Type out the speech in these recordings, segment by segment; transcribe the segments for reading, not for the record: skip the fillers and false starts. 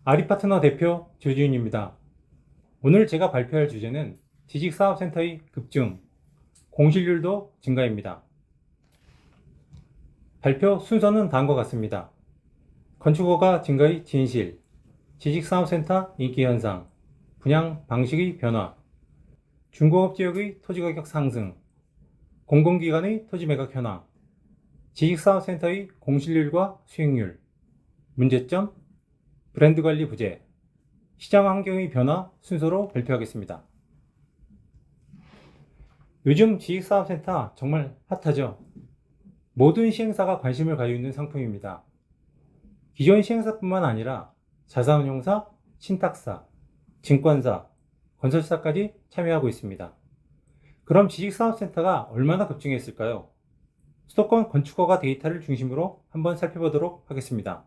아리파트너 대표 조지훈입니다. 오늘 제가 발표할 주제는 지식사업센터의 급증, 공실률도 증가입니다. 발표 순서는 다음과 같습니다. 건축허가 증가의 진실, 지식사업센터 인기 현상, 분양 방식의 변화, 중공업 지역의 토지가격 상승, 공공기관의 토지 매각 현황, 지식사업센터의 공실률과 수익률, 문제점, 브랜드 관리 부재, 시장 환경의 변화 순서로 발표하겠습니다. 요즘 지식사업센터 정말 핫하죠? 모든 시행사가 관심을 가지고 있는 상품입니다. 기존 시행사뿐만 아니라 자산운용사, 신탁사, 증권사, 건설사까지 참여하고 있습니다. 그럼 지식사업센터가 얼마나 급증했을까요? 수도권 건축허가 데이터를 중심으로 한번 살펴보도록 하겠습니다.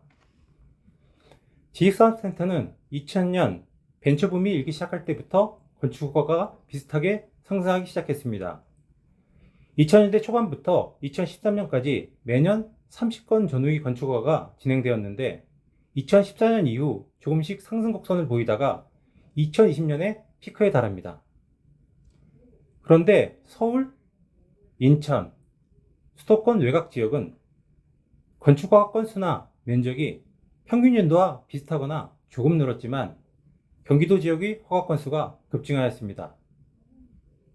지식사업센터는 2000년 벤처붐이 일기 시작할 때부터 건축허가가 비슷하게 상승하기 시작했습니다. 2000년대 초반부터 2013년까지 매년 30건 전후의 건축허가가 진행되었는데 2014년 이후 조금씩 상승 곡선을 보이다가 2020년에 피크에 달합니다. 그런데 서울, 인천, 수도권 외곽 지역은 건축허가 건수나 면적이 평균 연도와 비슷하거나 조금 늘었지만 경기도 지역의 허가 건수가 급증하였습니다.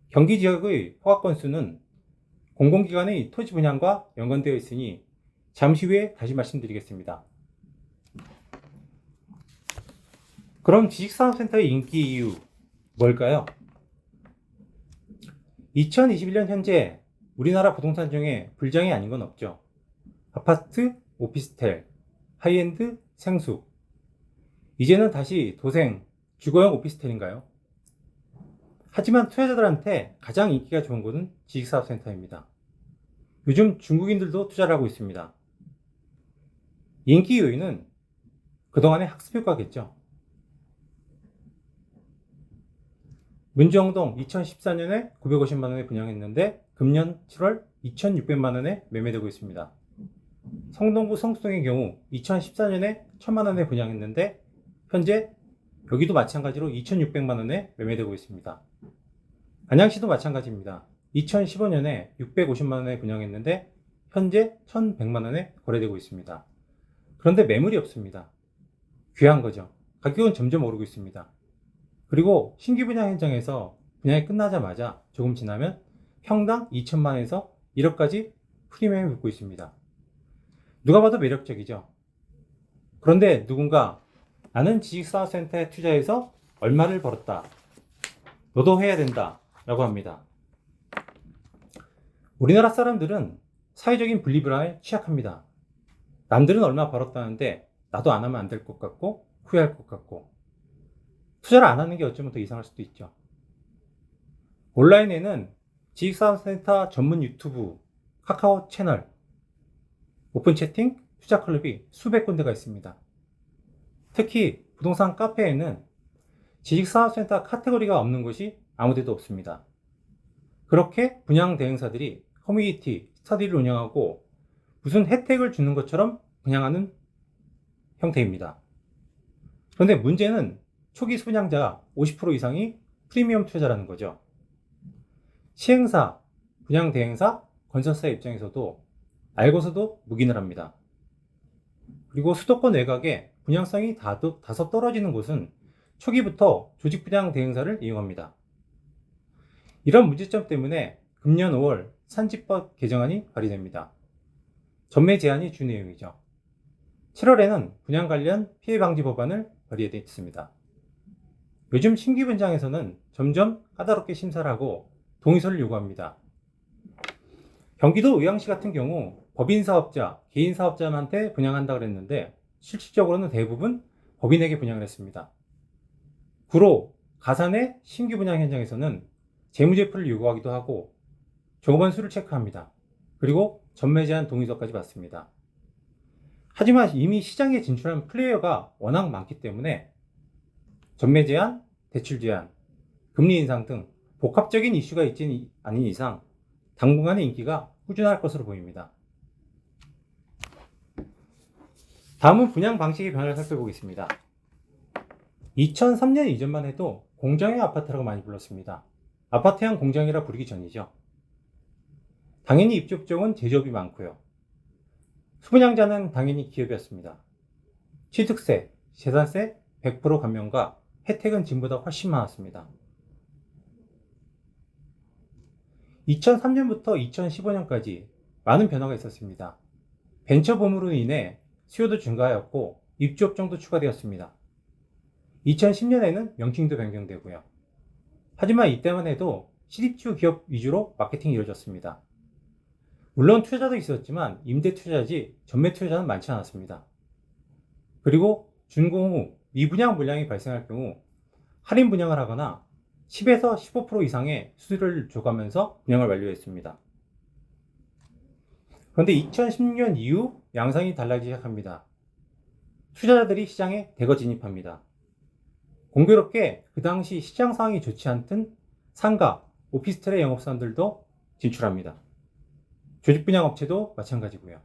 경기 지역의 허가 건수는 공공기관의 토지 분양과 연관되어 있으니 잠시 후에 다시 말씀드리겠습니다. 그럼 지식사업센터의 인기 이유 뭘까요? 2021년 현재 우리나라 부동산 중에 불장이 아닌 건 없죠. 아파트, 오피스텔, 하이엔드, 생수. 이제는 다시 도생, 주거용 오피스텔인가요? 하지만 투자자들한테 가장 인기가 좋은 곳은 지식사업센터입니다. 요즘 중국인들도 투자를 하고 있습니다. 인기 요인은 그동안의 학습효과겠죠. 문정동 2014년에 950만원에 분양했는데 금년 7월 2600만원에 매매되고 있습니다. 성동구 성수동의 경우 2014년에 1000만원에 분양했는데 현재 여기도 마찬가지로 2600만원에 매매되고 있습니다. 안양시도 마찬가지입니다. 2015년에 650만원에 분양했는데 현재 1100만원에 거래되고 있습니다. 그런데 매물이 없습니다. 귀한 거죠. 가격은 점점 오르고 있습니다. 그리고 신규 분양 현장에서 분양이 끝나자마자 조금 지나면 평당 2천만원에서 1억까지 프리미엄이 붙고 있습니다. 누가 봐도 매력적이죠. 그런데 누군가 나는 지식사업센터에 투자해서 얼마를 벌었다. 너도 해야 된다. 라고 합니다. 우리나라 사람들은 사회적인 분리불안에 취약합니다. 남들은 얼마 벌었다는데 나도 안 하면 안 될 것 같고 후회할 것 같고 투자를 안 하는 게 어쩌면 더 이상할 수도 있죠. 온라인에는 지식사업센터 전문 유튜브, 카카오 채널, 오픈 채팅, 투자 클럽이 수백 군데가 있습니다. 특히 부동산 카페에는 지식사업센터 카테고리가 없는 곳이 아무데도 없습니다. 그렇게 분양 대행사들이 커뮤니티, 스터디를 운영하고 무슨 혜택을 주는 것처럼 분양하는 형태입니다. 그런데 문제는 초기 분양자 50% 이상이 프리미엄 투자라는 거죠. 시행사, 분양 대행사, 건설사 입장에서도 알고서도 묵인을 합니다. 그리고 수도권 외곽에 분양성이 다소 떨어지는 곳은 초기부터 조직 분양 대행사를 이용합니다. 이런 문제점 때문에 금년 5월 산지법 개정안이 발의됩니다. 전매 제한이 주 내용이죠. 7월에는 분양 관련 피해 방지 법안을 발의했습니다. 요즘 신규 분양에서는 점점 까다롭게 심사를 하고 동의서를 요구합니다. 경기도 의왕시 같은 경우 법인 사업자, 개인 사업자한테 분양한다 그랬는데 실질적으로는 대부분 법인에게 분양을 했습니다. 구로, 가산의 신규 분양 현장에서는 재무제표를 요구하기도 하고 종업원 수를 체크합니다. 그리고 전매 제한 동의서까지 받습니다. 하지만 이미 시장에 진출한 플레이어가 워낙 많기 때문에 전매 제한, 대출 제한, 금리 인상 등 복합적인 이슈가 있지 않은 이상 당분간의 인기가 꾸준할 것으로 보입니다. 다음은 분양 방식의 변화를 살펴보겠습니다. 2003년 이전만 해도 공장형 아파트라고 많이 불렀습니다. 아파트형 공장이라 부르기 전이죠. 당연히 입주 업종은 제조업이 많고요. 수분양자는 당연히 기업이었습니다. 취득세, 재산세 100% 감면과 혜택은 지금보다 훨씬 많았습니다. 2003년부터 2015년까지 많은 변화가 있었습니다. 벤처 붐으로 인해 수요도 증가하였고 입주 업종도 추가되었습니다. 2010년에는 명칭도 변경되고요. 하지만 이때만 해도 실입주 기업 위주로 마케팅이 이루어졌습니다. 물론 투자도 있었지만 임대 투자지 전매 투자는 많지 않았습니다. 그리고 준공 후 미분양 물량이 발생할 경우 할인 분양을 하거나 10에서 15% 이상의 수수료를 줘가면서 분양을 완료했습니다. 그런데 2016년 이후 양상이 달라지기 시작합니다. 투자자들이 시장에 대거 진입합니다. 공교롭게 그 당시 시장 상황이 좋지 않던 상가, 오피스텔의 영업사원들도 진출합니다. 조직 분양 업체도 마찬가지고요.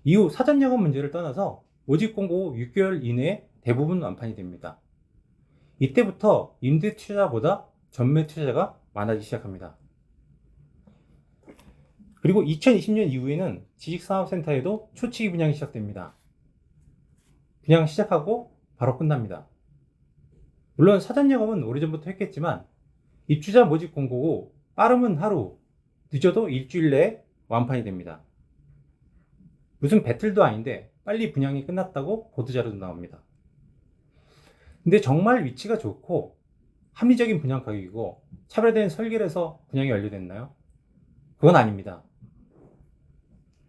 이후 사전 영업 문제를 떠나서 모집 공고 후 6개월 이내에 대부분 완판이 됩니다. 이때부터 임대 투자보다 전매 투자가 많아지기 시작합니다. 그리고 2020년 이후에는 지식산업센터에도 초치기 분양이 시작됩니다. 분양 시작하고 바로 끝납니다. 물론 사전 영업은 오래전부터 했겠지만 입주자 모집 공고 후 빠르면 하루, 늦어도 일주일 내에 완판이 됩니다. 무슨 배틀도 아닌데 빨리 분양이 끝났다고 보도자료도 나옵니다. 근데 정말 위치가 좋고 합리적인 분양 가격이고 차별화된 설계를 해서 분양이 완료됐나요? 그건 아닙니다.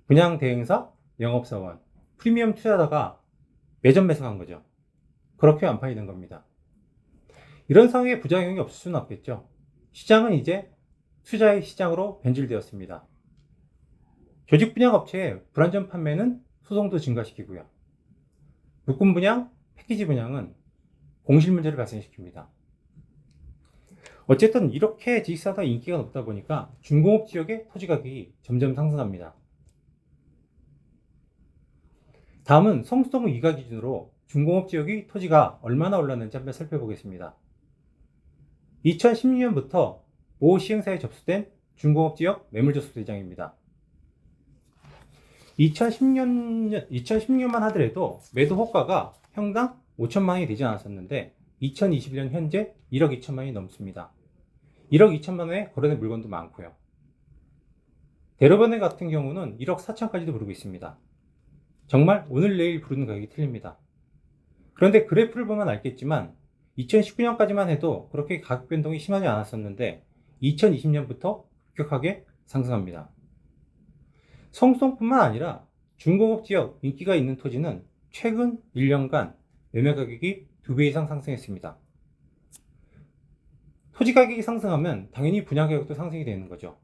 분양 대행사, 영업사원, 프리미엄 투자자가 매점 매석한 거죠. 그렇게 완판이 된 겁니다. 이런 상황에 부작용이 없을 수는 없겠죠. 시장은 이제 투자의 시장으로 변질되었습니다. 조직 분양 업체의 불안전 판매는 소송도 증가시키고요. 묶음 분양, 패키지 분양은 공실 문제를 발생시킵니다. 어쨌든 이렇게 지식사가 인기가 높다 보니까 중공업 지역의 토지 가격이 점점 상승합니다. 다음은 성수동 이가 기준으로 중공업 지역의 토지가 얼마나 올랐는지 한번 살펴보겠습니다. 2016년부터 모 시행사에 접수된 중공업 지역 매물 접수 대장입니다. 2016년만 하더라도 매도 호가가 평당 5천만 원이 되지 않았었는데 2021년 현재 1억 2천만 원이 넘습니다. 1억 2천만 원에 거래된 물건도 많고요. 대로변에 같은 경우는 1억 4천까지도 부르고 있습니다. 정말 오늘 내일 부르는 가격이 틀립니다. 그런데 그래프를 보면 알겠지만 2019년까지만 해도 그렇게 가격 변동이 심하지 않았었는데 2020년부터 급격하게 상승합니다. 성수동뿐만 아니라 중공업 지역 인기가 있는 토지는 최근 1년간 매매 가격이 2배 이상 상승했습니다. 토지 가격이 상승하면 당연히 분양 가격도 상승이 되는 거죠.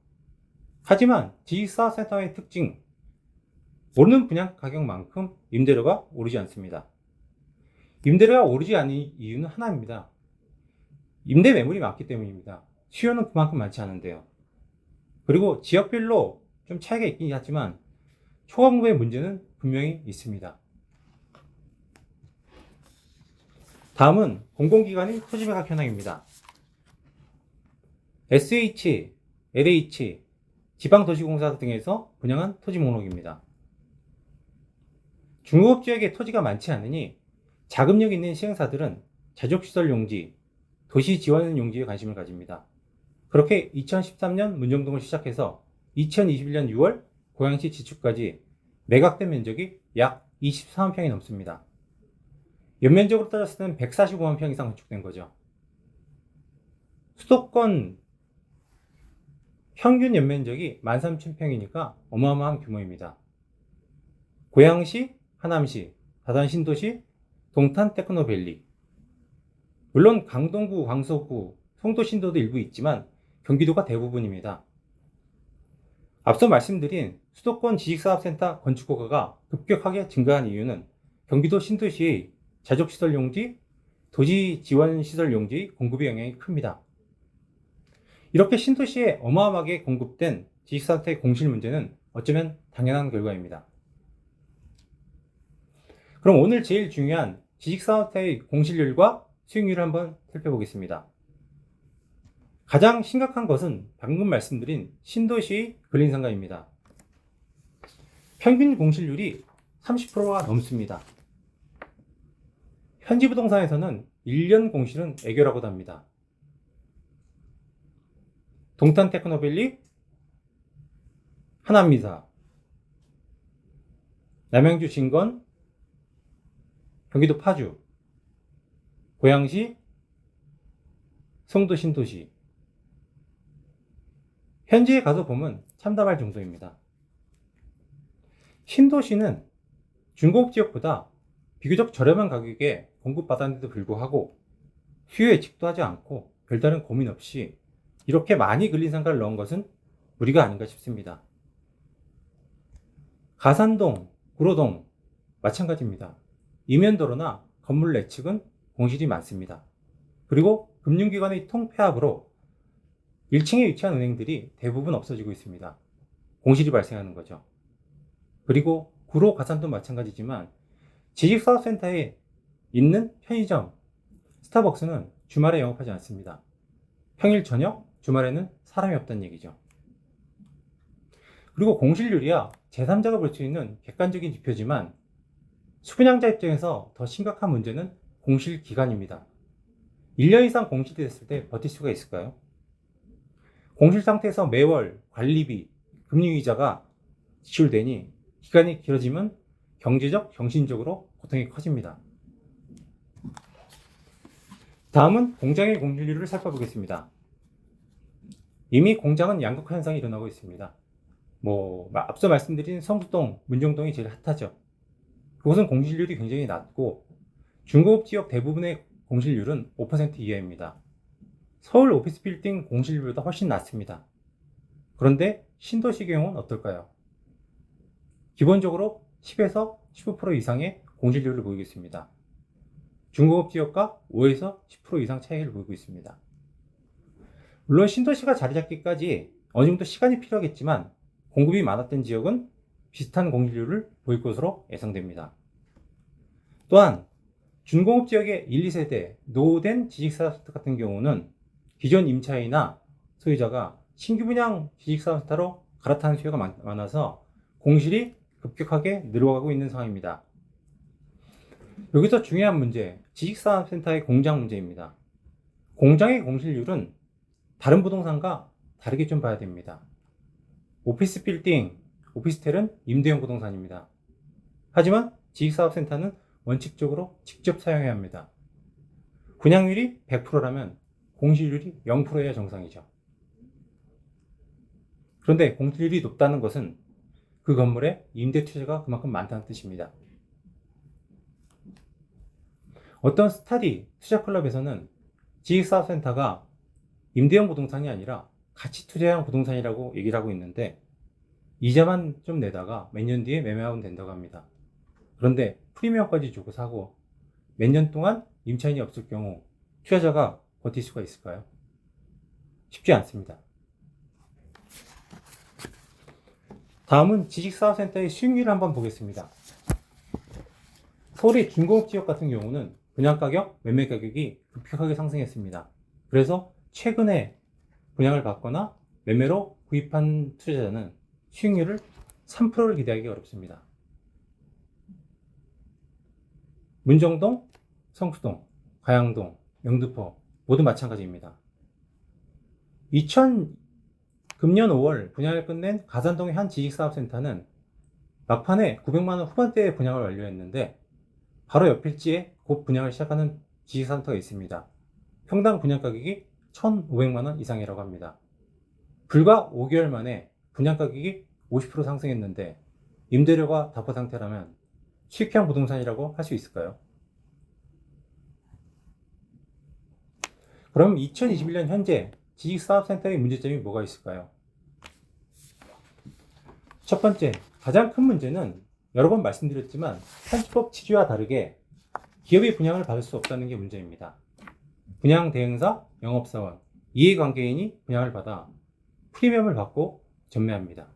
하지만 지식사업센터의 특징, 오르는 분양 가격만큼 임대료가 오르지 않습니다. 임대료가 오르지 않는 이유는 하나입니다. 임대 매물이 많기 때문입니다. 수요는 그만큼 많지 않은데요. 그리고 지역별로 좀 차이가 있긴 하지만 초과공급의 문제는 분명히 있습니다. 다음은 공공기관의 토지 매각 현황입니다. SH, LH, 지방도시공사 등에서 분양한 토지 목록입니다. 중공업 지역에 토지가 많지 않으니 자금력 있는 시행사들은 자족시설 용지, 도시지원 용지에 관심을 가집니다. 그렇게 2013년 문정동을 시작해서 2021년 6월 고양시 지축까지 매각된 면적이 약 24만 평이 넘습니다. 연면적으로 따졌을 때는 145만 평 이상 건축된 거죠. 수도권 평균 연면적이 13,000평이니까 어마어마한 규모입니다. 고양시, 하남시, 다산 신도시, 동탄 테크노밸리. 물론 강동구, 광서구, 송도 신도도 일부 있지만 경기도가 대부분입니다. 앞서 말씀드린 수도권 지식사업센터 건축허가가 급격하게 증가한 이유는 경기도 신도시의 자족시설 용지, 도시지원시설 용지 공급의 영향이 큽니다. 이렇게 신도시에 어마어마하게 공급된 지식사업센터의 공실 문제는 어쩌면 당연한 결과입니다. 그럼 오늘 제일 중요한 지식사업자의 공실률과 수익률을 한번 살펴보겠습니다. 가장 심각한 것은 방금 말씀드린 신도시의 근린상가입니다. 평균 공실률이 30%가 넘습니다. 현지부동산에서는 1년 공실은 애교라고도 합니다. 동탄 테크노밸리, 하남미사, 남양주 진건, 경기도 파주, 고양시, 송도 신도시. 현지에 가서 보면 참담할 정도입니다. 신도시는 중고급 지역보다 비교적 저렴한 가격에 공급받았는데도 불구하고 수요 예측도 하지 않고 별다른 고민 없이 이렇게 많이 근린상가를 넣은 것은 무리가 아닌가 싶습니다. 가산동, 구로동 마찬가지입니다. 이면도로나 건물 내측은 공실이 많습니다. 그리고 금융기관의 통폐합으로 1층에 위치한 은행들이 대부분 없어지고 있습니다. 공실이 발생하는 거죠. 그리고 구로 가산도 마찬가지지만 지식사업센터에 있는 편의점, 스타벅스는 주말에 영업하지 않습니다. 평일 저녁, 주말에는 사람이 없다는 얘기죠. 그리고 공실률이야 제3자가 볼 수 있는 객관적인 지표지만 수분양자 입장에서 더 심각한 문제는 공실 기간입니다. 1년 이상 공실이 됐을 때 버틸 수가 있을까요? 공실 상태에서 매월 관리비, 금융이자가 지출되니 기간이 길어지면 경제적, 정신적으로 고통이 커집니다. 다음은 공장의 공실률을 살펴보겠습니다. 이미 공장은 양극화 현상이 일어나고 있습니다. 앞서 말씀드린 성수동, 문정동이 제일 핫하죠. 그곳은 공실률이 굉장히 낮고 중고급 지역 대부분의 공실률은 5% 이하입니다. 서울 오피스 빌딩 공실률보다 훨씬 낮습니다. 그런데 신도시 경우는 어떨까요? 기본적으로 10에서 15% 이상의 공실률을 보이고 있습니다. 중고급 지역과 5에서 10% 이상 차이를 보이고 있습니다. 물론 신도시가 자리 잡기까지 어느 정도 시간이 필요하겠지만 공급이 많았던 지역은 비슷한 공실률을 보일 것으로 예상됩니다. 또한 준공업 지역의 1, 2세대 노후된 지식사업센터 같은 경우는 기존 임차인이나 소유자가 신규 분양 지식사업센터로 갈아타는 수요가 많아서 공실이 급격하게 늘어가고 있는 상황입니다. 여기서 중요한 문제, 지식사업센터의 공장 문제입니다. 공장의 공실률은 다른 부동산과 다르게 좀 봐야 됩니다. 오피스 빌딩, 오피스텔은 임대형 부동산입니다. 하지만 지식사업센터는 원칙적으로 직접 사용해야 합니다. 분양률이 100%라면 공실률이 0%여야 정상이죠. 그런데 공실률이 높다는 것은 그 건물에 임대 투자가 그만큼 많다는 뜻입니다. 어떤 스타디 투자클럽에서는 지식사업센터가 임대형 부동산이 아니라 가치 투자형 부동산이라고 얘기를 하고 있는데 이자만 좀 내다가 몇 년 뒤에 매매하면 된다고 합니다. 그런데 프리미엄까지 주고 사고 몇 년 동안 임차인이 없을 경우 투자자가 버틸 수가 있을까요? 쉽지 않습니다. 다음은 지식사업센터의 수익률을 한번 보겠습니다. 서울의 중공업 지역 같은 경우는 분양가격, 매매가격이 급격하게 상승했습니다. 그래서 최근에 분양을 받거나 매매로 구입한 투자자는 수익률을 3%를 기대하기 어렵습니다. 문정동, 성수동, 가양동, 영등포 모두 마찬가지입니다. 금년 5월 분양을 끝낸 가산동의 한 지식사업센터는 막판에 900만원 후반대에 분양을 완료했는데 바로 옆 필지에 곧 분양을 시작하는 지식사업센터가 있습니다. 평당 분양가격이 1,500만원 이상이라고 합니다. 불과 5개월 만에 분양가격이 50% 상승했는데 임대료가 답보 상태라면 수익형 부동산이라고 할 수 있을까요? 그럼 2021년 현재 지식사업센터의 문제점이 뭐가 있을까요? 첫 번째, 가장 큰 문제는 여러 번 말씀드렸지만 편집법 취지와 다르게 기업이 분양을 받을 수 없다는 게 문제입니다. 분양 대행사, 영업사원, 이해관계인이 분양을 받아 프리미엄을 받고 전매합니다.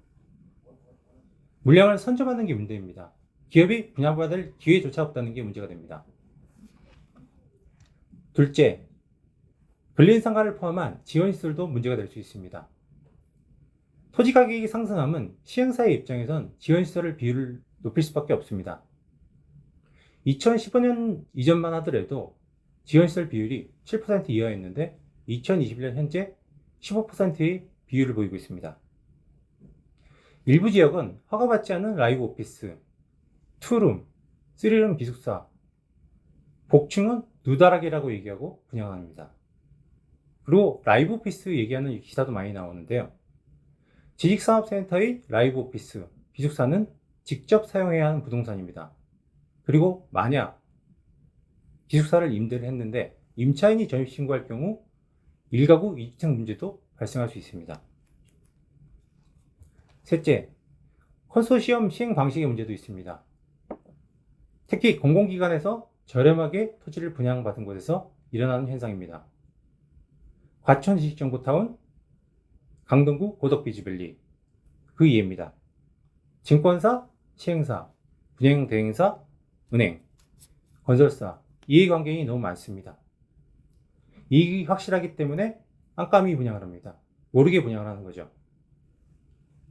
물량을 선점하는 게 문제입니다. 기업이 분양받을 기회조차 없다는 게 문제가 됩니다. 둘째, 근린상가를 포함한 지원시설도 문제가 될 수 있습니다. 토지 가격이 상승하면 시행사의 입장에선 지원시설을 비율을 높일 수밖에 없습니다. 2015년 이전만 하더라도 지원시설 비율이 7% 이하였는데 2021년 현재 15%의 비율을 보이고 있습니다. 일부 지역은 허가받지 않은 라이브 오피스, 투룸, 쓰리룸 기숙사, 복층은 누다락이라고 얘기하고 분양합니다. 그리고 라이브 오피스 얘기하는 기사도 많이 나오는데요. 지식산업센터의 라이브 오피스, 기숙사는 직접 사용해야 하는 부동산입니다. 그리고 만약 기숙사를 임대를 했는데 임차인이 전입신고할 경우 1가구 2주택 문제도 발생할 수 있습니다. 셋째, 컨소시엄 시행 방식의 문제도 있습니다. 특히 공공기관에서 저렴하게 토지를 분양받은 곳에서 일어나는 현상입니다. 과천지식정보타운, 강동구 고덕비즈밸리, 그 이해입니다. 증권사, 시행사, 분양대행사, 은행, 건설사, 이해관계인이 너무 많습니다. 이익이 확실하기 때문에 깜깜이 분양을 합니다. 모르게 분양을 하는 거죠.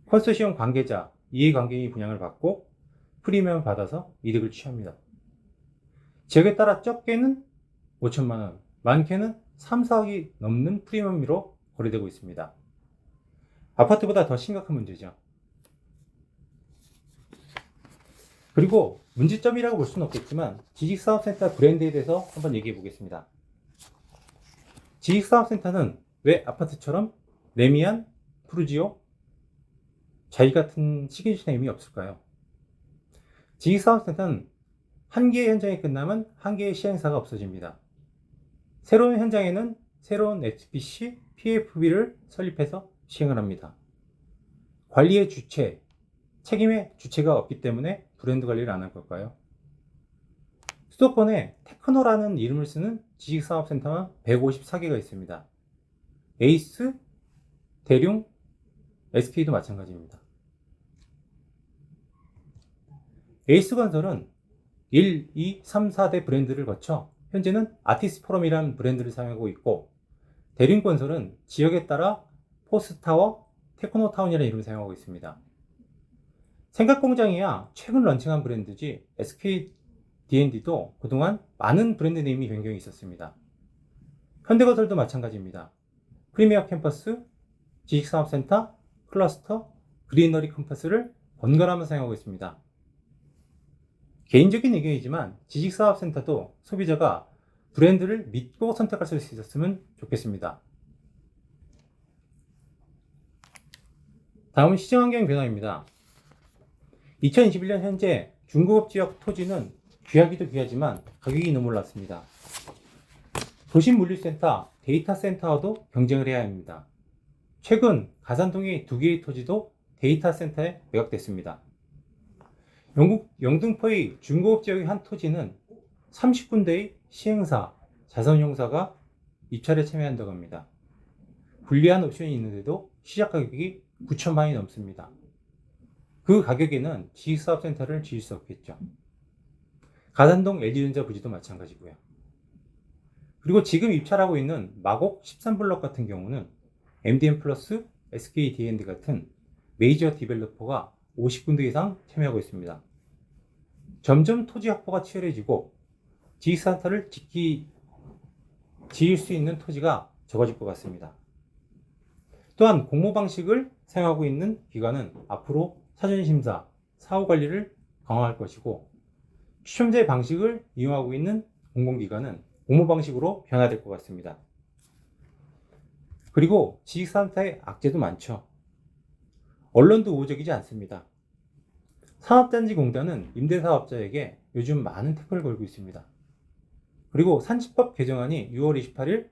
컨소시엄 관계자, 이해관계인이 분양을 받고 프리미엄을 받아서 이득을 취합니다. 지역에 따라 적게는 5천만 원, 많게는 3, 4억이 넘는 프리미엄으로 거래되고 있습니다. 아파트보다 더 심각한 문제죠. 그리고 문제점이라고 볼 수는 없겠지만 지식사업센터 브랜드에 대해서 한번 얘기해 보겠습니다. 지식사업센터는 왜 아파트처럼 레미안, 푸르지오, 자이 같은 시그니처 네임이 없을까요? 지식사업센터는 한 개의 현장이 끝나면 한 개의 시행사가 없어집니다. 새로운 현장에는 새로운 SPC, PFB를 설립해서 시행을 합니다. 관리의 주체, 책임의 주체가 없기 때문에 브랜드 관리를 안 할 걸까요? 수도권에 테크노라는 이름을 쓰는 지식사업센터가 154개가 있습니다. 에이스, 대룡, SK도 마찬가지입니다. 에이스건설은 1, 2, 3, 4대 브랜드를 거쳐 현재는 아티스포럼이라는 브랜드를 사용하고 있고, 대륜건설은 지역에 따라 포스타워, 테크노타운이라는 이름을 사용하고 있습니다. 생각공장이야 최근 런칭한 브랜드지 SKD&D도 그동안 많은 브랜드 네임이 변경이 있었습니다. 현대건설도 마찬가지입니다. 프리미어 캠퍼스, 지식산업센터, 클러스터, 그리너리 캠퍼스를 번갈아가며 사용하고 있습니다. 개인적인 의견이지만 지식사업센터도 소비자가 브랜드를 믿고 선택할 수 있었으면 좋겠습니다. 다음은 시장환경 변화입니다. 2021년 현재 중고급 지역 토지는 귀하기도 귀하지만 가격이 너무 올랐습니다. 도심물류센터, 데이터센터와도 경쟁을 해야 합니다. 최근 가산동의 2개의 토지도 데이터센터에 매각됐습니다. 영국 영등포의 중고급 지역의 한 토지는 30군데의 시행사, 자선용사가 입찰에 참여한다고 합니다. 불리한 옵션이 있는데도 시작 가격이 9천만 원이 넘습니다. 그 가격에는 지식사업센터를 지을 수 없겠죠. 가산동 LG전자 부지도 마찬가지고요. 그리고 지금 입찰하고 있는 마곡 13블럭 같은 경우는 MDN 플러스, SKD&D 같은 메이저 디벨로퍼가 50군데 이상 참여하고 있습니다. 점점 토지 확보가 치열해지고 지식센터를 지을 수 있는 토지가 적어질 것 같습니다. 또한 공모 방식을 사용하고 있는 기관은 앞으로 사전심사, 사후관리를 강화할 것이고, 추첨제 방식을 이용하고 있는 공공기관은 공모 방식으로 변화될 것 같습니다. 그리고 지식센터의 악재도 많죠. 언론도 우호적이지 않습니다. 산업단지공단은 임대사업자에게 요즘 많은 태클을 걸고 있습니다. 그리고 산지법 개정안이 6월 28일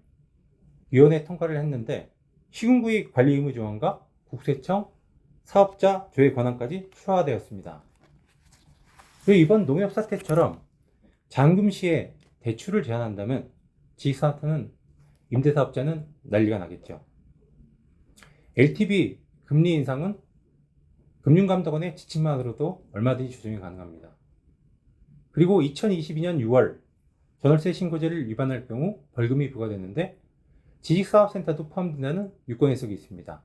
위원회 통과를 했는데 시군구역 관리 의무 조항과 국세청 사업자 조회 권한까지 추가되었습니다. 그리고 이번 농협 사태처럼 잔금 시에 대출을 제한한다면 지식센터는 임대사업자는 난리가 나겠죠. LTV 금리 인상은 금융감독원의 지침만으로도 얼마든지 조정이 가능합니다. 그리고 2022년 6월 전월세 신고제를 위반할 경우 벌금이 부과되는데 지식사업센터도 포함된다는 유권 해석이 있습니다.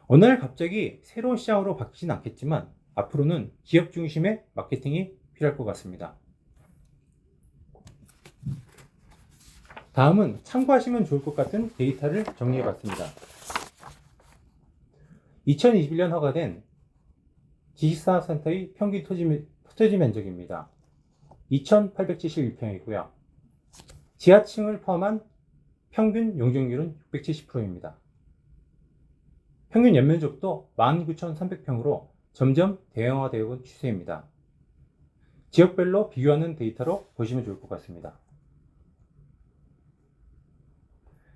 어느 날 갑자기 새로운 시장으로 바뀌진 않겠지만 앞으로는 기업 중심의 마케팅이 필요할 것 같습니다. 다음은 참고하시면 좋을 것 같은 데이터를 정리해 봤습니다. 2021년 허가된 지식사업센터의 평균 토지 면적입니다. 2,871평이고요. 지하층을 포함한 평균 용적률은 670%입니다. 평균 연면적도 19,300평으로 점점 대형화되고 있는 추세입니다. 지역별로 비교하는 데이터로 보시면 좋을 것 같습니다.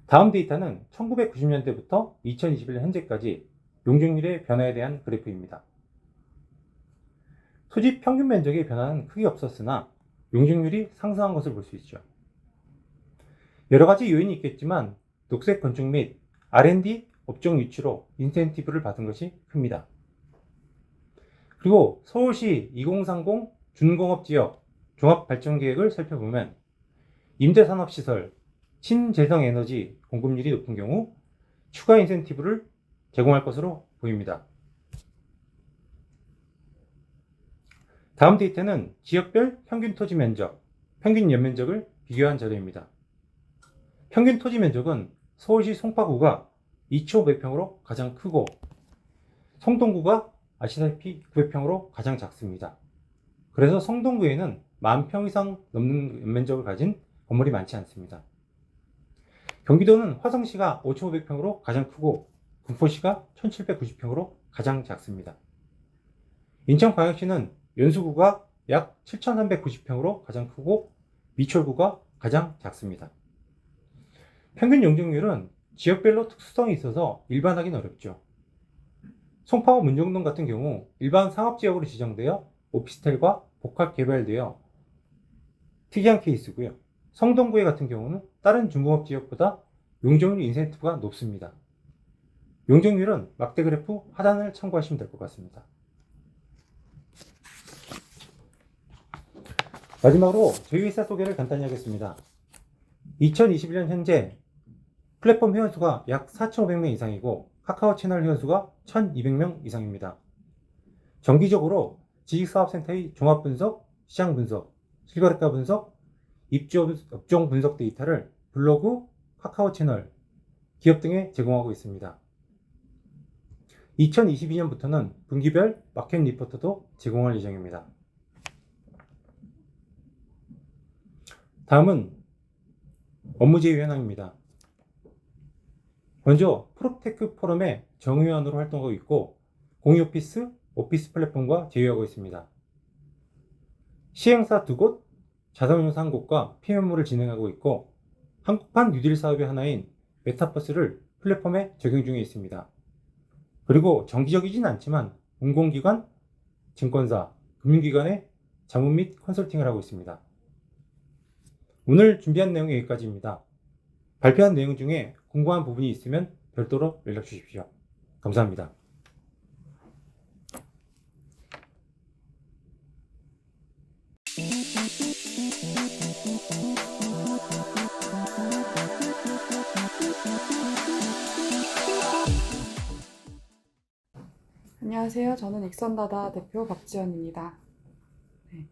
다음 데이터는 1990년대부터 2021년 현재까지 용적률의 변화에 대한 그래프입니다. 토지 평균 면적의 변화는 크게 없었으나 용적률이 상승한 것을 볼 수 있죠. 여러 가지 요인이 있겠지만 녹색 건축 및 R&D 업종 유치로 인센티브를 받은 것이 큽니다. 그리고 서울시 2030 준공업지역 종합발전계획을 살펴보면 임대산업시설, 신재생에너지 공급률이 높은 경우 추가 인센티브를 제공할 것으로 보입니다. 다음 데이터는 지역별 평균 토지 면적, 평균 연면적을 비교한 자료입니다. 평균 토지 면적은 서울시 송파구가 2,500평으로 가장 크고 성동구가 아시다시피 900평으로 가장 작습니다. 그래서 성동구에는 10,000평 이상 넘는 연면적을 가진 건물이 많지 않습니다. 경기도는 화성시가 5,500평으로 가장 크고 군포시가 1,790평으로 가장 작습니다. 인천광역시는 연수구가 약 7,390평으로 가장 크고 미철구가 가장 작습니다. 평균 용적률은 지역별로 특수성이 있어서 일반하기는 어렵죠. 송파구 문정동 같은 경우 일반 상업지역으로 지정되어 오피스텔과 복합 개발되어 특이한 케이스고요. 성동구에 같은 경우는 다른 중공업 지역보다 용적률 인센티브가 높습니다. 용적률은 막대 그래프 하단을 참고하시면 될 것 같습니다. 마지막으로 저희 회사 소개를 간단히 하겠습니다. 2021년 현재 플랫폼 회원수가 약 4,500명 이상이고 카카오 채널 회원수가 1,200명 이상입니다. 정기적으로 지식사업센터의 종합분석, 시장분석, 실거래가 분석, 업종 분석 데이터를 블로그, 카카오 채널, 기업 등에 제공하고 있습니다. 2022년부터는 분기별 마켓 리포트도 제공할 예정입니다. 다음은 업무 제휴 현황입니다. 먼저 프로테크 포럼의 정의원으로 활동하고 있고 공유오피스, 오피스 플랫폼과 제휴하고 있습니다. 시행사 2곳, 자산운용사 1곳과 PMM을 진행하고 있고 한국판 뉴딜 사업의 하나인 메타버스를 플랫폼에 적용 중에 있습니다. 그리고 정기적이진 않지만 공공기관, 증권사, 금융기관의 자문 및 컨설팅을 하고 있습니다. 오늘 준비한 내용이 여기까지입니다. 발표한 내용 중에 궁금한 부분이 있으면 별도로 연락 주십시오. 감사합니다. 안녕하세요. 저는 익선다다 대표 박지연입니다. 네.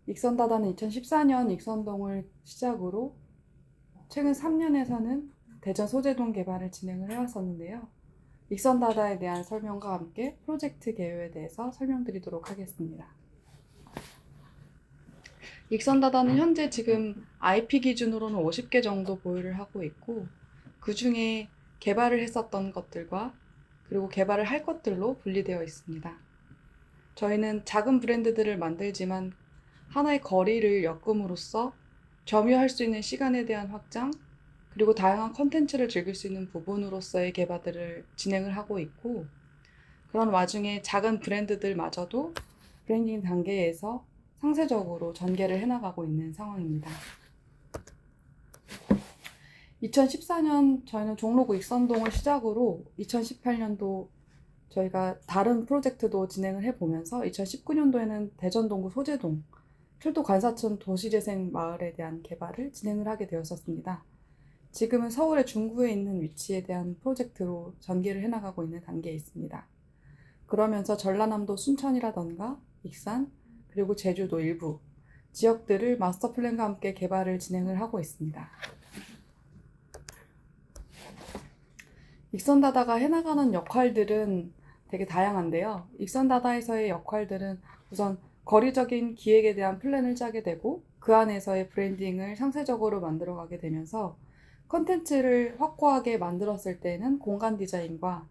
익선다다는 2014년 익선동을 시작으로 최근 3년에서는 대전 소재동 개발을 진행을 해왔었는데요. 익선다다에 대한 설명과 함께 프로젝트 개요에 대해서 설명드리도록 하겠습니다. 익선다다는 현재 지금 IP 기준으로는 50개 정도 보유를 하고 있고 그 중에 개발을 했었던 것들과 그리고 개발을 할 것들로 분리되어 있습니다. 저희는 작은 브랜드들을 만들지만 하나의 거리를 엮음으로써 점유할 수 있는 시간에 대한 확장, 그리고 다양한 컨텐츠를 즐길 수 있는 부분으로서의 개발들을 진행을 하고 있고 그런 와중에 작은 브랜드들마저도 브랜딩 단계에서 상세적으로 전개를 해나가고 있는 상황입니다. 2014년 저희는 종로구 익선동을 시작으로 2018년도 저희가 다른 프로젝트도 진행을 해보면서 2019년도에는 대전 동구 소재동 철도 관사촌 도시재생 마을에 대한 개발을 진행을 하게 되었었습니다. 지금은 서울의 중구에 있는 위치에 대한 프로젝트로 전개를 해나가고 있는 단계에 있습니다. 그러면서 전라남도 순천이라던가 익산, 그리고 제주도 일부 지역들을 마스터 플랜과 함께 개발을 진행을 하고 있습니다. 익선다다가 해나가는 역할들은 되게 다양한데요. 익선다다에서의 역할들은 우선 거리적인 기획에 대한 플랜을 짜게 되고 그 안에서의 브랜딩을 상세적으로 만들어가게 되면서 컨텐츠를 확고하게 만들었을 때는 공간 디자인과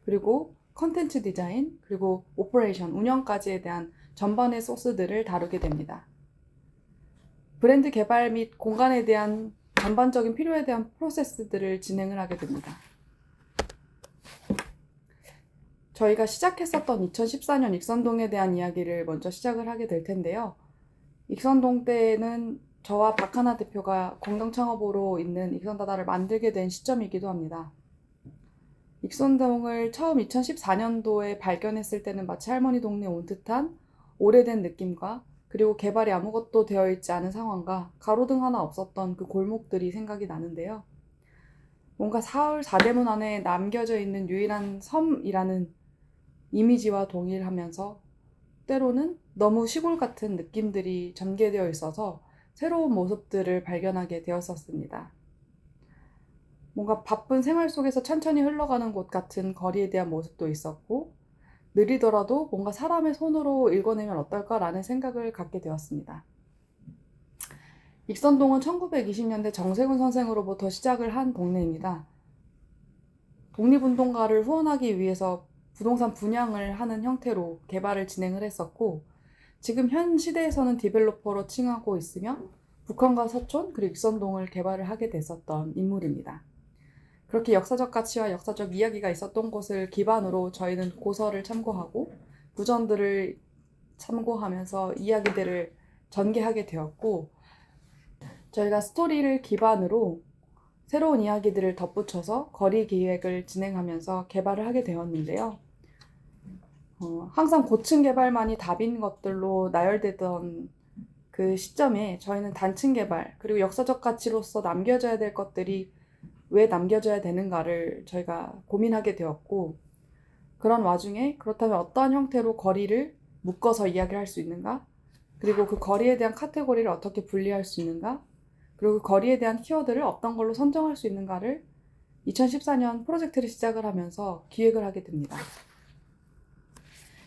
그리고 컨텐츠 디자인, 그리고 오퍼레이션, 운영까지에 대한 전반의 소스들을 다루게 됩니다. 브랜드 개발 및 공간에 대한 전반적인 필요에 대한 프로세스들을 진행을 하게 됩니다. 저희가 시작했었던 2014년 익선동에 대한 이야기를 먼저 시작을 하게 될 텐데요. 익선동 때는 저와 박하나 대표가 공동 창업으로 있는 익선다다를 만들게 된 시점이기도 합니다. 익선동을 처음 2014년도에 발견했을 때는 마치 할머니 동네에 온 듯한 오래된 느낌과 그리고 개발이 아무것도 되어 있지 않은 상황과 가로등 하나 없었던 그 골목들이 생각이 나는데요. 뭔가 서울 사대문 안에 남겨져 있는 유일한 섬이라는 이미지와 동일하면서 때로는 너무 시골 같은 느낌들이 전개되어 있어서 새로운 모습들을 발견하게 되었었습니다. 뭔가 바쁜 생활 속에서 천천히 흘러가는 곳 같은 거리에 대한 모습도 있었고 느리더라도 뭔가 사람의 손으로 읽어내면 어떨까라는 생각을 갖게 되었습니다. 익선동은 1920년대 정세군 선생으로부터 시작을 한 동네입니다. 독립운동가를 후원하기 위해서 부동산 분양을 하는 형태로 개발을 진행을 했었고 지금 현 시대에서는 디벨로퍼로 칭하고 있으며 북한과 서촌 그리고 익선동을 개발을 하게 됐었던 인물입니다. 그렇게 역사적 가치와 역사적 이야기가 있었던 곳을 기반으로 저희는 고서를 참고하고 구전들을 참고하면서 이야기들을 전개하게 되었고 저희가 스토리를 기반으로 새로운 이야기들을 덧붙여서 거리 기획을 진행하면서 개발을 하게 되었는데요. 항상 고층 개발만이 답인 것들로 나열되던 그 시점에 저희는 단층 개발 그리고 역사적 가치로서 남겨져야 될 것들이 왜 남겨져야 되는가를 저희가 고민하게 되었고 그런 와중에 그렇다면 어떠한 형태로 거리를 묶어서 이야기를 할 수 있는가 그리고 그 거리에 대한 카테고리를 어떻게 분리할 수 있는가 그리고 그 거리에 대한 키워드를 어떤 걸로 선정할 수 있는가를 2014년 프로젝트를 시작을 하면서 기획을 하게 됩니다.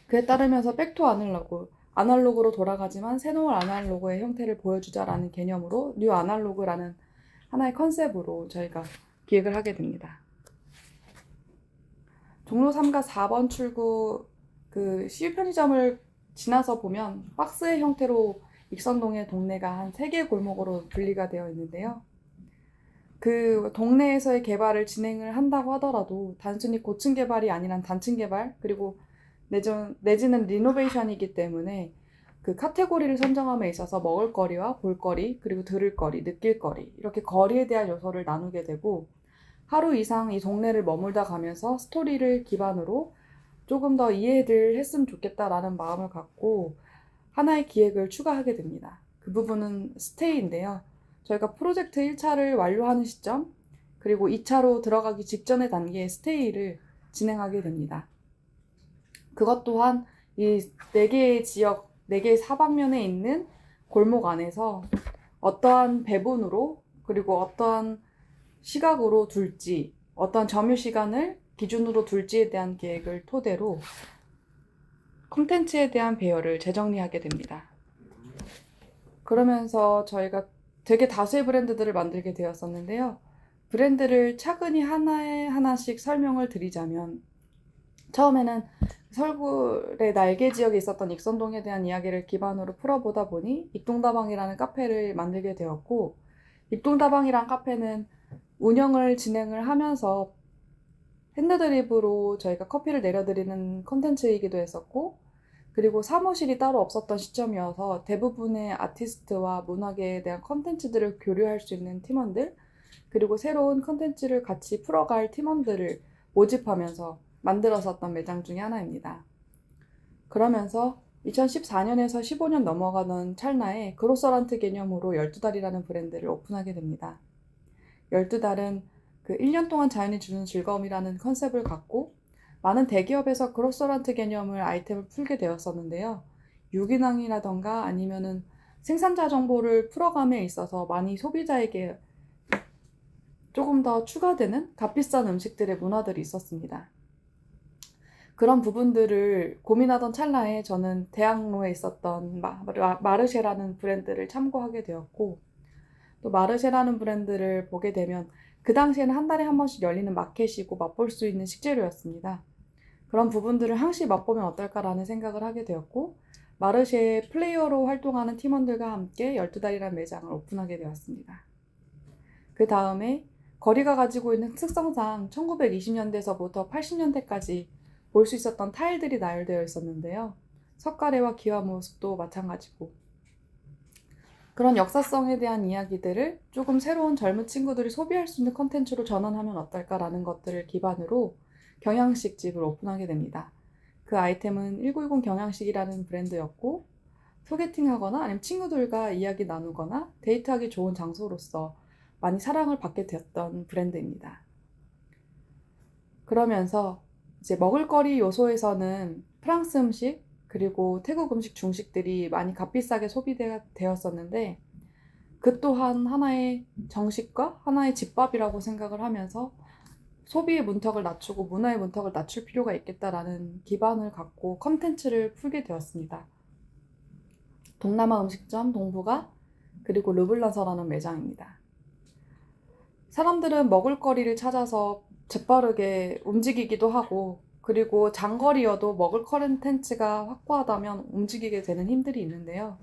그에 따르면서 백투 아날로그로 돌아가지만 새로운 아날로그의 형태를 보여주자라는 개념으로 뉴 아날로그라는 하나의 컨셉으로 저희가 기획을 하게 됩니다. 종로 3가 4번 출구 그 CU 편의점을 지나서 보면 박스의 형태로 익선동의 동네가 한 3개의 골목으로 분리가 되어 있는데요. 그 동네에서의 개발을 진행을 한다고 하더라도 단순히 고층 개발이 아니란 단층 개발 그리고 내지는 리노베이션이기 때문에 그 카테고리를 선정함에 있어서 먹을거리와 볼거리 그리고 들을거리, 느낄거리 이렇게 거리에 대한 요소를 나누게 되고 하루 이상 이 동네를 머물다 가면서 스토리를 기반으로 조금 더 이해를 했으면 좋겠다라는 마음을 갖고 하나의 기획을 추가하게 됩니다. 그 부분은 스테이인데요. 저희가 프로젝트 1차를 완료하는 시점 그리고 2차로 들어가기 직전의 단계의 스테이를 진행하게 됩니다. 그것 또한 이 4개의 지역, 4개의 사방면에 있는 골목 안에서 어떠한 배분으로 그리고 어떠한 시각으로 둘지 어떠한 점유 시간을 기준으로 둘지에 대한 계획을 토대로 콘텐츠에 대한 배열을 재정리하게 됩니다. 그러면서 저희가 되게 다수의 브랜드들을 만들게 되었었는데요. 브랜드를 차근히 하나씩 설명을 드리자면 처음에는 서울의 날개 지역에 있었던 익선동에 대한 이야기를 기반으로 풀어보다 보니 익동다방이라는 카페를 만들게 되었고 익동다방이란 카페는 운영을 진행을 하면서 핸드드립으로 저희가 커피를 내려드리는 컨텐츠이기도 했었고 그리고 사무실이 따로 없었던 시점이어서 대부분의 아티스트와 문학에 대한 컨텐츠들을 교류할 수 있는 팀원들 그리고 새로운 컨텐츠를 같이 풀어갈 팀원들을 모집하면서 만들었었던 매장 중에 하나입니다. 그러면서 2014년에서 15년 넘어가던 찰나에 그로서런트 개념으로 12달이라는 브랜드를 오픈하게 됩니다. 12달은 그 1년 동안 자연이 주는 즐거움이라는 컨셉을 갖고 많은 대기업에서 그로서런트 개념을 아이템을 풀게 되었었는데요. 유기농이라던가 아니면은 생산자 정보를 풀어감에 있어서 많이 소비자에게 조금 더 추가되는 값비싼 음식들의 문화들이 있었습니다. 그런 부분들을 고민하던 찰나에 저는 대학로에 있었던 마르쉐라는 브랜드를 참고하게 되었고, 또 마르쉐라는 브랜드를 보게 되면 그 당시에는 한 달에 한 번씩 열리는 마켓이고 맛볼 수 있는 식재료였습니다. 그런 부분들을 항시 맛보면 어떨까라는 생각을 하게 되었고, 마르쉐의 플레이어로 활동하는 팀원들과 함께 12달이라는 매장을 오픈하게 되었습니다. 그 다음에 거리가 가지고 있는 특성상 1920년대에서부터 80년대까지 볼 수 있었던 타일들이 나열되어 있었는데요. 석가래와 기와 모습도 마찬가지고, 그런 역사성에 대한 이야기들을 조금 새로운 젊은 친구들이 소비할 수 있는 컨텐츠로 전환하면 어떨까라는 것들을 기반으로 경양식 집을 오픈하게 됩니다. 그 아이템은 1910 경양식이라는 브랜드였고, 소개팅하거나 아니면 친구들과 이야기 나누거나 데이트하기 좋은 장소로서 많이 사랑을 받게 되었던 브랜드입니다. 그러면서 이제 먹을거리 요소에서는 프랑스 음식 그리고 태국 음식, 중식들이 많이 값비싸게 소비되었었는데, 그 또한 하나의 정식과 하나의 집밥이라고 생각을 하면서 소비의 문턱을 낮추고 문화의 문턱을 낮출 필요가 있겠다라는 기반을 갖고 컨텐츠를 풀게 되었습니다. 동남아 음식점 동부가, 그리고 르블랑서라는 매장입니다. 사람들은 먹을거리를 찾아서 재빠르게 움직이기도 하고, 그리고 장거리여도 먹을 컨텐츠가 확고하다면 움직이게 되는 힘들이 있는데요.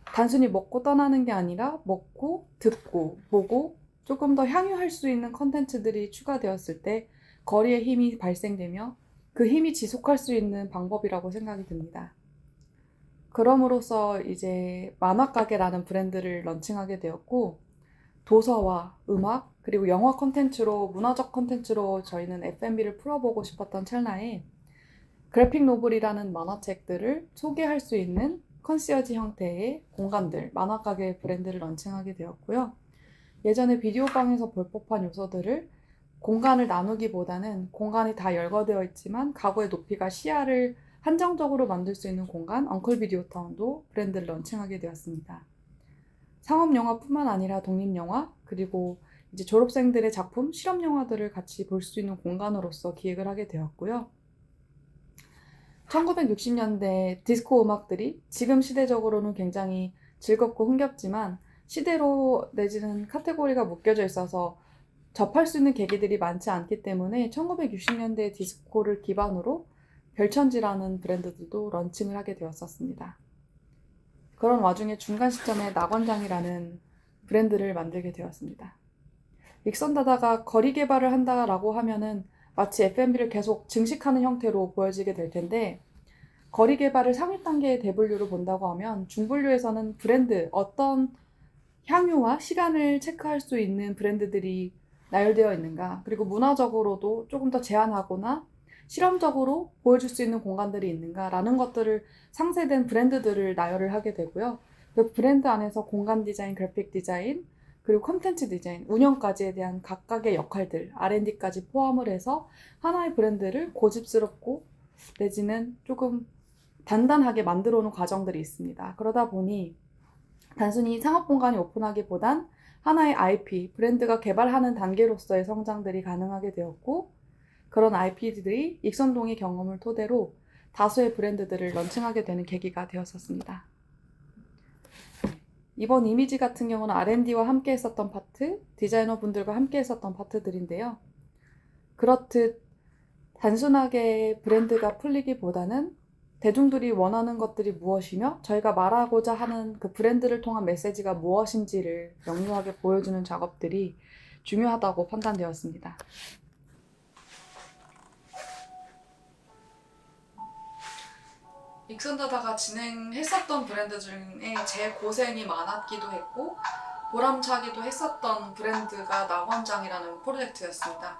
단순히 먹고 떠나는 게 아니라 먹고, 듣고, 보고 조금 더 향유할 수 있는 컨텐츠들이 추가되었을 때 거리의 힘이 발생되며 그 힘이 지속할 수 있는 방법이라고 생각이 듭니다. 그럼으로써 이제 만화가게라는 브랜드를 런칭하게 되었고, 도서와 음악 그리고 영화 컨텐츠로, 문화적 컨텐츠로 저희는 F&B를 풀어보고 싶었던 찰나에 그래픽 노블이라는 만화책들을 소개할 수 있는 컨시어지 형태의 공간들, 만화가게 브랜드를 런칭하게 되었고요. 예전에 비디오방에서 볼 법한 요소들을 공간을 나누기보다는 공간이 다 열거되어 있지만 가구의 높이가 시야를 한정적으로 만들 수 있는 공간, 엉클 비디오타운도 브랜드를 런칭하게 되었습니다. 상업영화뿐만 아니라 독립영화, 그리고 이제 졸업생들의 작품, 실험영화들을 같이 볼 수 있는 공간으로서 기획을 하게 되었고요. 1960년대 디스코 음악들이 지금 시대적으로는 굉장히 즐겁고 흥겹지만 시대로 내지는 카테고리가 묶여져 있어서 접할 수 있는 계기들이 많지 않기 때문에 1960년대 디스코를 기반으로 별천지라는 브랜드들도 런칭을 하게 되었었습니다. 그런 와중에 중간 시점에 낙원장이라는 브랜드를 만들게 되었습니다. 익선다다가 거리 개발을 한다라고 하면은 마치 F&B를 계속 증식하는 형태로 보여지게 될 텐데, 거리 개발을 상위 단계의 대분류로 본다고 하면 중분류에서는 브랜드, 어떤 향유와 시간을 체크할 수 있는 브랜드들이 나열되어 있는가, 그리고 문화적으로도 조금 더 제한하거나 실험적으로 보여줄 수 있는 공간들이 있는가라는 것들을 상세된 브랜드들을 나열을 하게 되고요. 그 브랜드 안에서 공간 디자인, 그래픽 디자인, 그리고 콘텐츠 디자인, 운영까지에 대한 각각의 역할들, R&D까지 포함을 해서 하나의 브랜드를 고집스럽고 내지는 조금 단단하게 만들어 놓은 과정들이 있습니다. 그러다 보니 단순히 상업 공간이 오픈하기보단 하나의 IP, 브랜드가 개발하는 단계로서의 성장들이 가능하게 되었고, 그런 IP들이 익선동의 경험을 토대로 다수의 브랜드들을 런칭하게 되는 계기가 되었었습니다. 이번 이미지 같은 경우는 R&D와 함께 했었던 파트, 디자이너 분들과 함께 했었던 파트들인데요. 그렇듯 단순하게 브랜드가 풀리기보다는 대중들이 원하는 것들이 무엇이며 저희가 말하고자 하는 그 브랜드를 통한 메시지가 무엇인지를 명료하게 보여주는 작업들이 중요하다고 판단되었습니다. 익선다다가 진행했었던 브랜드 중에 제일 고생이 많았기도 했고 보람차기도 했었던 브랜드가 낙원장이라는 프로젝트였습니다.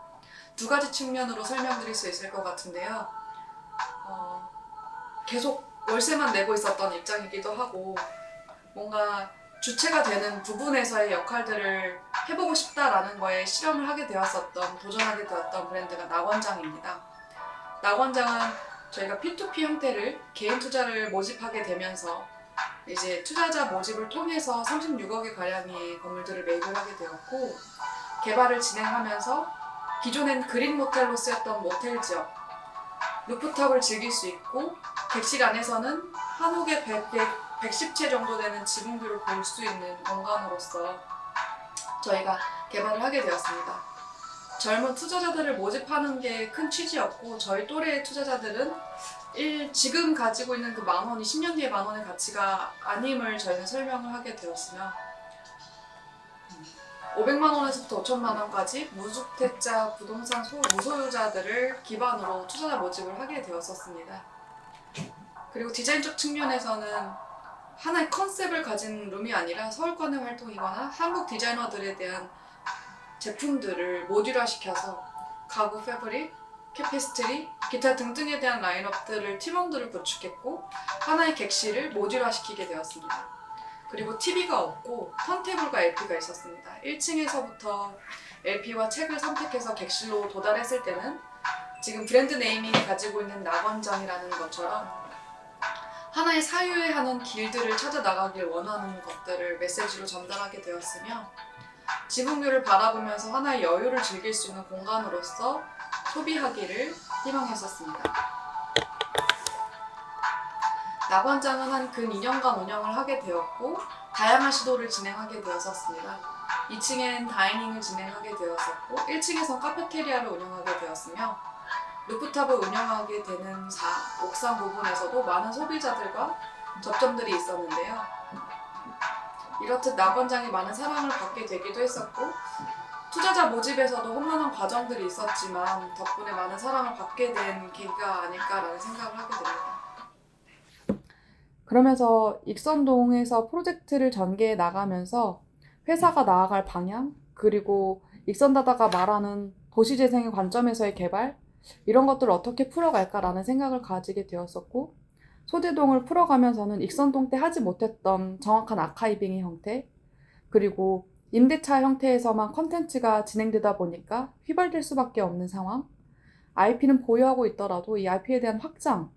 두 가지 측면으로 설명드릴 수 있을 것 같은데요. 계속 월세만 내고 있었던 입장이기도 하고 뭔가 주체가 되는 부분에서의 역할들을 해보고 싶다라는 거에 실험을 하게 되었었던, 도전하게 되었던 브랜드가 낙원장입니다. 낙원장은 저희가 P2P 형태를 개인 투자를 모집하게 되면서 이제 투자자 모집을 통해서 36억의 가량의 건물들을 매입을 하게 되었고, 개발을 진행하면서 기존엔 그린 모텔로 쓰였던 모텔 지역, 루프탑을 즐길 수 있고 객실 안에서는 한옥의 110채 정도 되는 지붕들을 볼 수 있는 공간으로서 저희가 개발을 하게 되었습니다. 젊은 투자자들을 모집하는 게 큰 취지였고, 저희 또래의 투자자들은 지금 가지고 있는 그 10,000원이 10년 뒤에 10,000원의 가치가 아님을 저희는 설명을 하게 되었으며, 500만 원에서부터 5천만 원까지 무주택자 부동산 무소유자들을 기반으로 투자자 모집을 하게 되었었습니다. 그리고 디자인적 측면에서는 하나의 컨셉을 가진 룸이 아니라 서울권의 활동이거나 한국 디자이너들에 대한 제품들을 모듈화시켜서 가구 패브릭, 캐피스트리, 기타 등등에 대한 라인업들을 팀원들을 구축했고, 하나의 객실을 모듈화시키게 되었습니다. 그리고 TV가 없고 턴테이블과 LP가 있었습니다. 1층에서부터 LP와 책을 선택해서 객실로 도달했을 때는 지금 브랜드 네이밍이 가지고 있는 낙원장이라는 것처럼 하나의 사유하는 길들을 찾아 나가길 원하는 것들을 메시지로 전달하게 되었으며, 지붕뷰를 바라보면서 하나의 여유를 즐길 수 있는 공간으로서 소비하기를 희망했었습니다. 낙원장은 한 근 2년간 운영을 하게 되었고, 다양한 시도를 진행하게 되었었습니다. 2층엔 다이닝을 진행하게 되었었고, 1층에선 카페테리아를 운영하게 되었으며, 루프탑을 운영하게 되는 옥상 부분에서도 많은 소비자들과 접점들이 있었는데요. 이렇듯 낙원장이 많은 사랑을 받게 되기도 했었고, 투자자 모집에서도 험난한 과정들이 있었지만 덕분에 많은 사랑을 받게 된 계기가 아닐까라는 생각을 하게 됩니다. 그러면서 익선동에서 프로젝트를 전개해 나가면서 회사가 나아갈 방향, 그리고 익선다다가 말하는 도시재생의 관점에서의 개발, 이런 것들을 어떻게 풀어갈까라는 생각을 가지게 되었었고, 소재동을 풀어가면서는 익선동 때 하지 못했던 정확한 아카이빙의 형태, 그리고 임대차 형태에서만 컨텐츠가 진행되다 보니까 휘발될 수밖에 없는 상황, IP는 보유하고 있더라도 이 IP에 대한 확장,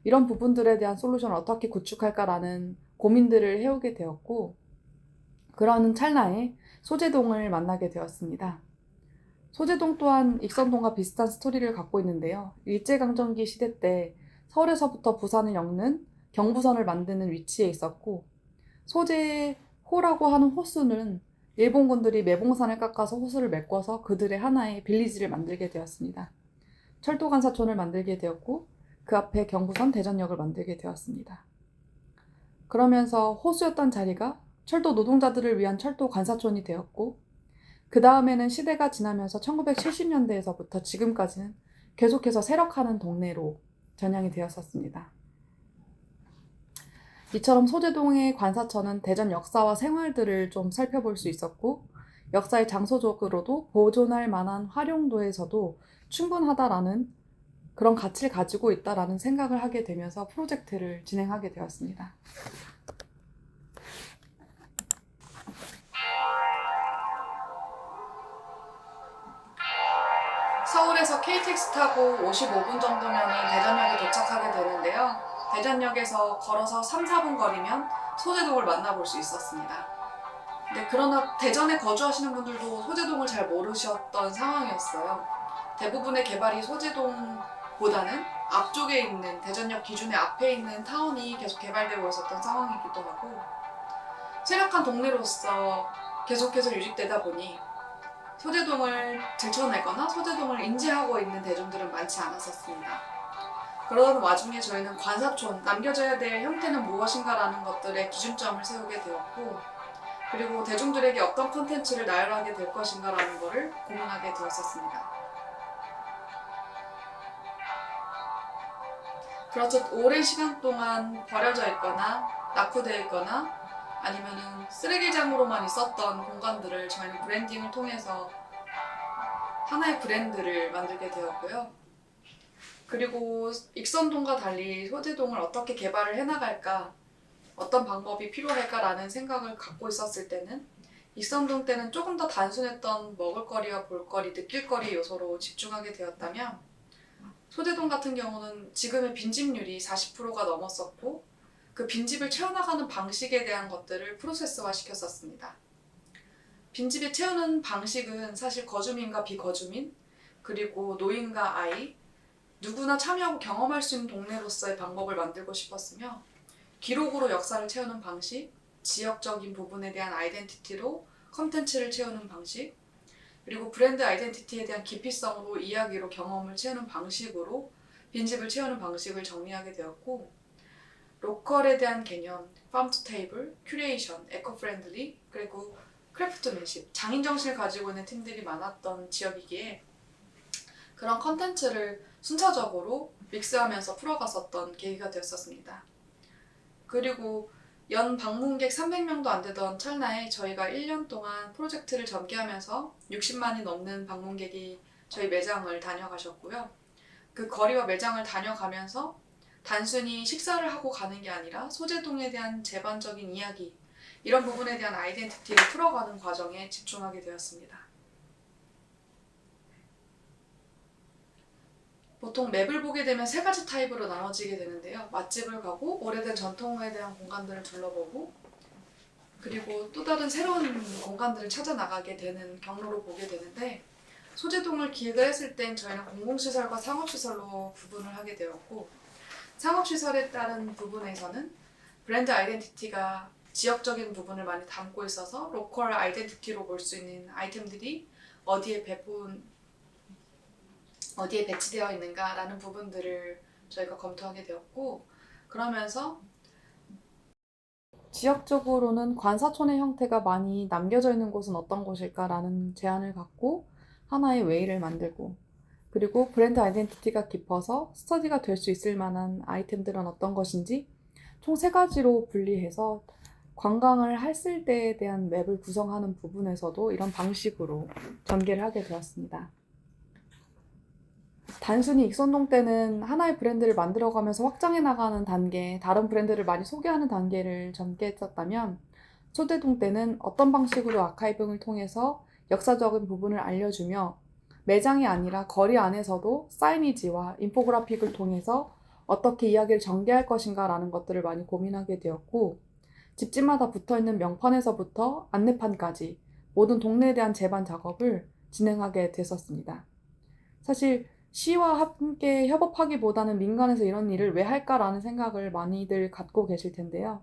이런 부분들에 대한 솔루션을 어떻게 구축할까라는 고민들을 해오게 되었고, 그러는 찰나에 소재동을 만나게 되었습니다. 소재동 또한 익선동과 비슷한 스토리를 갖고 있는데요. 일제강점기 시대 때 서울에서부터 부산을 엮는 경부선을 만드는 위치에 있었고, 소재호라고 하는 호수는 일본군들이 매봉산을 깎아서 호수를 메꿔서 그들의 하나의 빌리지를 만들게 되었습니다. 철도관사촌을 만들게 되었고, 그 앞에 경부선 대전역을 만들게 되었습니다. 그러면서 호수였던 자리가 철도 노동자들을 위한 철도 관사촌이 되었고, 그 다음에는 시대가 지나면서 1970년대에서부터 지금까지는 계속해서 세력하는 동네로 전향이 되었었습니다. 이처럼 소재동의 관사천은 대전 역사와 생활들을 좀 살펴볼 수 있었고, 역사의 장소적으로도 보존할 만한 활용도에서도 충분하다라는 그런 가치를 가지고 있다라는 생각을 하게 되면서 프로젝트를 진행하게 되었습니다. 서울에서 KTX 타고 55분 정도면 대전역에 도착하게 되는데요. 대전역에서 걸어서 3, 4분 거리면 소재동을 만나볼 수 있었습니다. 그러나 대전에 거주하시는 분들도 소재동을 잘 모르셨던 상황이었어요. 대부분의 개발이 소재동보다는 앞쪽에 있는 대전역 기준의 앞에 있는 타운이 계속 개발되고 있었던 상황이기도 하고, 세력한 동네로서 계속해서 유지되다 보니 소재동을 들춰내거나 소재동을 인지하고 있는 대중들은 많지 않았었습니다. 그러던 와중에 저희는 관사촌, 남겨져야 될 형태는 무엇인가라는 것들에 기준점을 세우게 되었고, 그리고 대중들에게 어떤 콘텐츠를 나열하게 될 것인가라는 것을 고민하게 되었었습니다. 그렇죠. 오랜 시간 동안 버려져 있거나 낙후되어 있거나 아니면은 쓰레기장으로만 있었던 공간들을 저희는 브랜딩을 통해서 하나의 브랜드를 만들게 되었고요. 그리고 익선동과 달리 소재동을 어떻게 개발을 해나갈까, 어떤 방법이 필요할까라는 생각을 갖고 있었을 때는 익선동 때는 조금 더 단순했던 먹을거리와 볼거리, 느낄거리 요소로 집중하게 되었다면 소재동 같은 경우는 지금의 빈집률이 40%가 넘었었고 그 빈집을 채워나가는 방식에 대한 것들을 프로세스화 시켰었습니다. 빈집을 채우는 방식은 사실 거주민과 비거주민, 그리고 노인과 아이, 누구나 참여하고 경험할 수 있는 동네로서의 방법을 만들고 싶었으며 기록으로 역사를 채우는 방식, 지역적인 부분에 대한 아이덴티티로 컨텐츠를 채우는 방식, 그리고 브랜드 아이덴티티에 대한 깊이성으로 이야기로 경험을 채우는 방식으로 빈집을 채우는 방식을 정리하게 되었고 로컬에 대한 개념, farm to table, 큐레이션, 에코 프렌들리, 그리고 크래프트맨십, 장인 정신을 가지고 있는 팀들이 많았던 지역이기에 그런 컨텐츠를 순차적으로 믹스하면서 풀어갔었던 계기가 되었었습니다. 그리고 연 방문객 300명도 안 되던 찰나에 저희가 1년 동안 프로젝트를 전개하면서 60만이 넘는 방문객이 저희 매장을 다녀가셨고요. 그 거리와 매장을 다녀가면서 단순히 식사를 하고 가는 게 아니라 소재동에 대한 제반적인 이야기, 이런 부분에 대한 아이덴티티를 풀어가는 과정에 집중하게 되었습니다. 보통 맵을 보게 되면 세 가지 타입으로 나눠지게 되는데요. 맛집을 가고 오래된 전통에 대한 공간들을 둘러보고 그리고 또 다른 새로운 공간들을 찾아 나가게 되는 경로로 보게 되는데 소재동을 기획을 했을 땐 저희는 공공시설과 상업시설로 구분을 하게 되었고 상업시설에 따른 부분에서는 브랜드 아이덴티티가 지역적인 부분을 많이 담고 있어서 로컬 아이덴티티로 볼 수 있는 아이템들이 어디에 배치되어 있는가라는 부분들을 저희가 검토하게 되었고 그러면서 지역적으로는 관사촌의 형태가 많이 남겨져 있는 곳은 어떤 곳일까라는 제안을 갖고 하나의 웨이를 만들고 그리고 브랜드 아이덴티티가 깊어서 스터디가 될 수 있을 만한 아이템들은 어떤 것인지 총 3가지로 분리해서 관광을 했을 때에 대한 맵을 구성하는 부분에서도 이런 방식으로 전개를 하게 되었습니다. 단순히 익선동 때는 하나의 브랜드를 만들어가면서 확장해 나가는 단계, 다른 브랜드를 많이 소개하는 단계를 전개했었다면 소재동 때는 어떤 방식으로 아카이빙을 통해서 역사적인 부분을 알려주며 매장이 아니라 거리 안에서도 사이니지와 인포그래픽을 통해서 어떻게 이야기를 전개할 것인가 라는 것들을 많이 고민하게 되었고 집집마다 붙어있는 명판에서부터 안내판까지 모든 동네에 대한 제반 작업을 진행하게 됐었습니다. 사실 시와 함께 협업하기보다는 민간에서 이런 일을 왜 할까라는 생각을 많이들 갖고 계실 텐데요.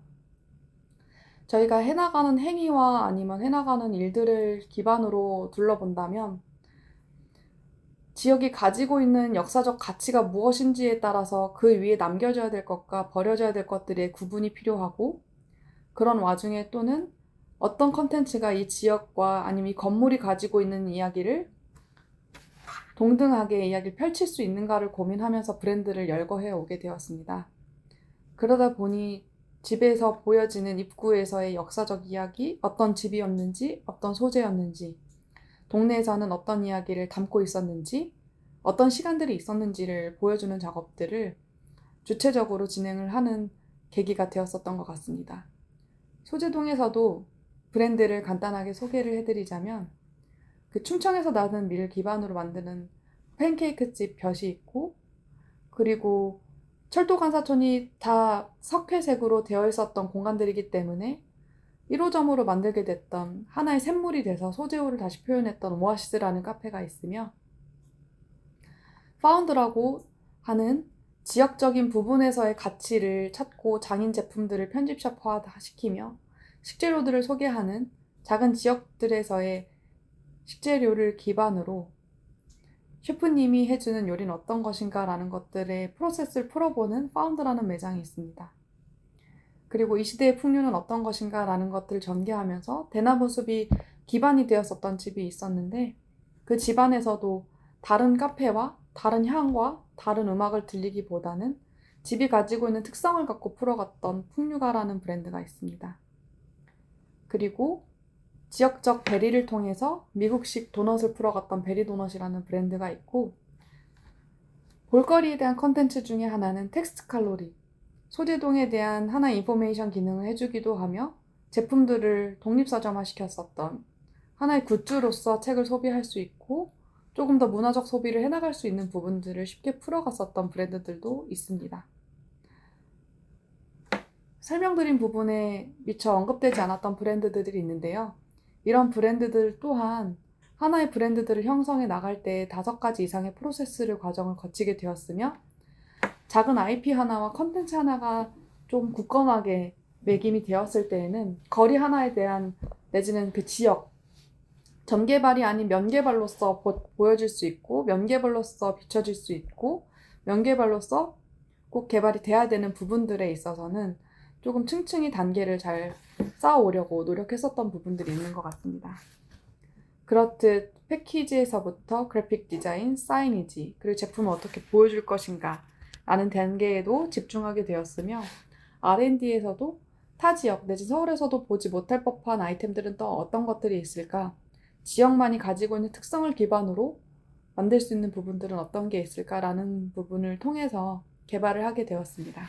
저희가 해나가는 행위와 아니면 해나가는 일들을 기반으로 둘러본다면 지역이 가지고 있는 역사적 가치가 무엇인지에 따라서 그 위에 남겨져야 될 것과 버려져야 될 것들의 구분이 필요하고 그런 와중에 또는 어떤 컨텐츠가 이 지역과 아니면 이 건물이 가지고 있는 이야기를 동등하게 이야기를 펼칠 수 있는가를 고민하면서 브랜드를 열거해 오게 되었습니다. 그러다 보니 집에서 보여지는 입구에서의 역사적 이야기, 어떤 집이었는지, 어떤 소재였는지, 동네에서는 어떤 이야기를 담고 있었는지, 어떤 시간들이 있었는지를 보여주는 작업들을 주체적으로 진행을 하는 계기가 되었었던 것 같습니다. 소재동에서도 브랜드를 간단하게 소개를 해드리자면 그 충청에서 나는 밀 기반으로 만드는 팬케이크집 볕이 있고 그리고 철도 간사촌이 다 석회색으로 되어 있었던 공간들이기 때문에 1호점으로 만들게 됐던 하나의 샘물이 돼서 소재오를 다시 표현했던 오아시스라는 카페가 있으며 파운드라고 하는 지역적인 부분에서의 가치를 찾고 장인 제품들을 편집샵화시키며 식재료들을 소개하는 작은 지역들에서의 식재료를 기반으로 셰프님이 해주는 요리는 어떤 것인가 라는 것들의 프로세스를 풀어보는 파운드라는 매장이 있습니다. 그리고 이 시대의 풍류는 어떤 것인가 라는 것들을 전개하면서 대나무 숲이 기반이 되었었던 집이 있었는데 그 집안에서도 다른 카페와 다른 향과 다른 음악을 들리기보다는 집이 가지고 있는 특성을 갖고 풀어갔던 풍류가라는 브랜드가 있습니다. 그리고 지역적 베리를 통해서 미국식 도넛을 풀어갔던 베리 도넛이라는 브랜드가 있고 볼거리에 대한 컨텐츠 중에 하나는 텍스트 칼로리, 소제동에 대한 하나의 인포메이션 기능을 해주기도 하며 제품들을 독립서점화시켰었던 하나의 굿즈로서 책을 소비할 수 있고 조금 더 문화적 소비를 해나갈 수 있는 부분들을 쉽게 풀어갔었던 브랜드들도 있습니다. 설명드린 부분에 미처 언급되지 않았던 브랜드들이 있는데요. 이런 브랜드들 또한 하나의 브랜드들을 형성해 나갈 때 5가지 이상의 프로세스를 과정을 거치게 되었으며 작은 IP 하나와 컨텐츠 하나가 좀 굳건하게 매김이 되었을 때에는 거리 하나에 대한 내지는 그 지역 전개발이 아닌 면개발로서 보여질 수 있고 면개발로서 비춰질 수 있고 면개발로서 꼭 개발이 돼야 되는 부분들에 있어서는 조금 층층이 단계를 잘 쌓아오려고 노력했었던 부분들이 있는 것 같습니다. 그렇듯 패키지에서부터 그래픽 디자인, 사이니지, 그리고 제품을 어떻게 보여줄 것인가 라는 단계에도 집중하게 되었으며 R&D에서도 타 지역 내지 서울에서도 보지 못할 법한 아이템들은 또 어떤 것들이 있을까? 지역만이 가지고 있는 특성을 기반으로 만들 수 있는 부분들은 어떤 게 있을까라는 부분을 통해서 개발을 하게 되었습니다.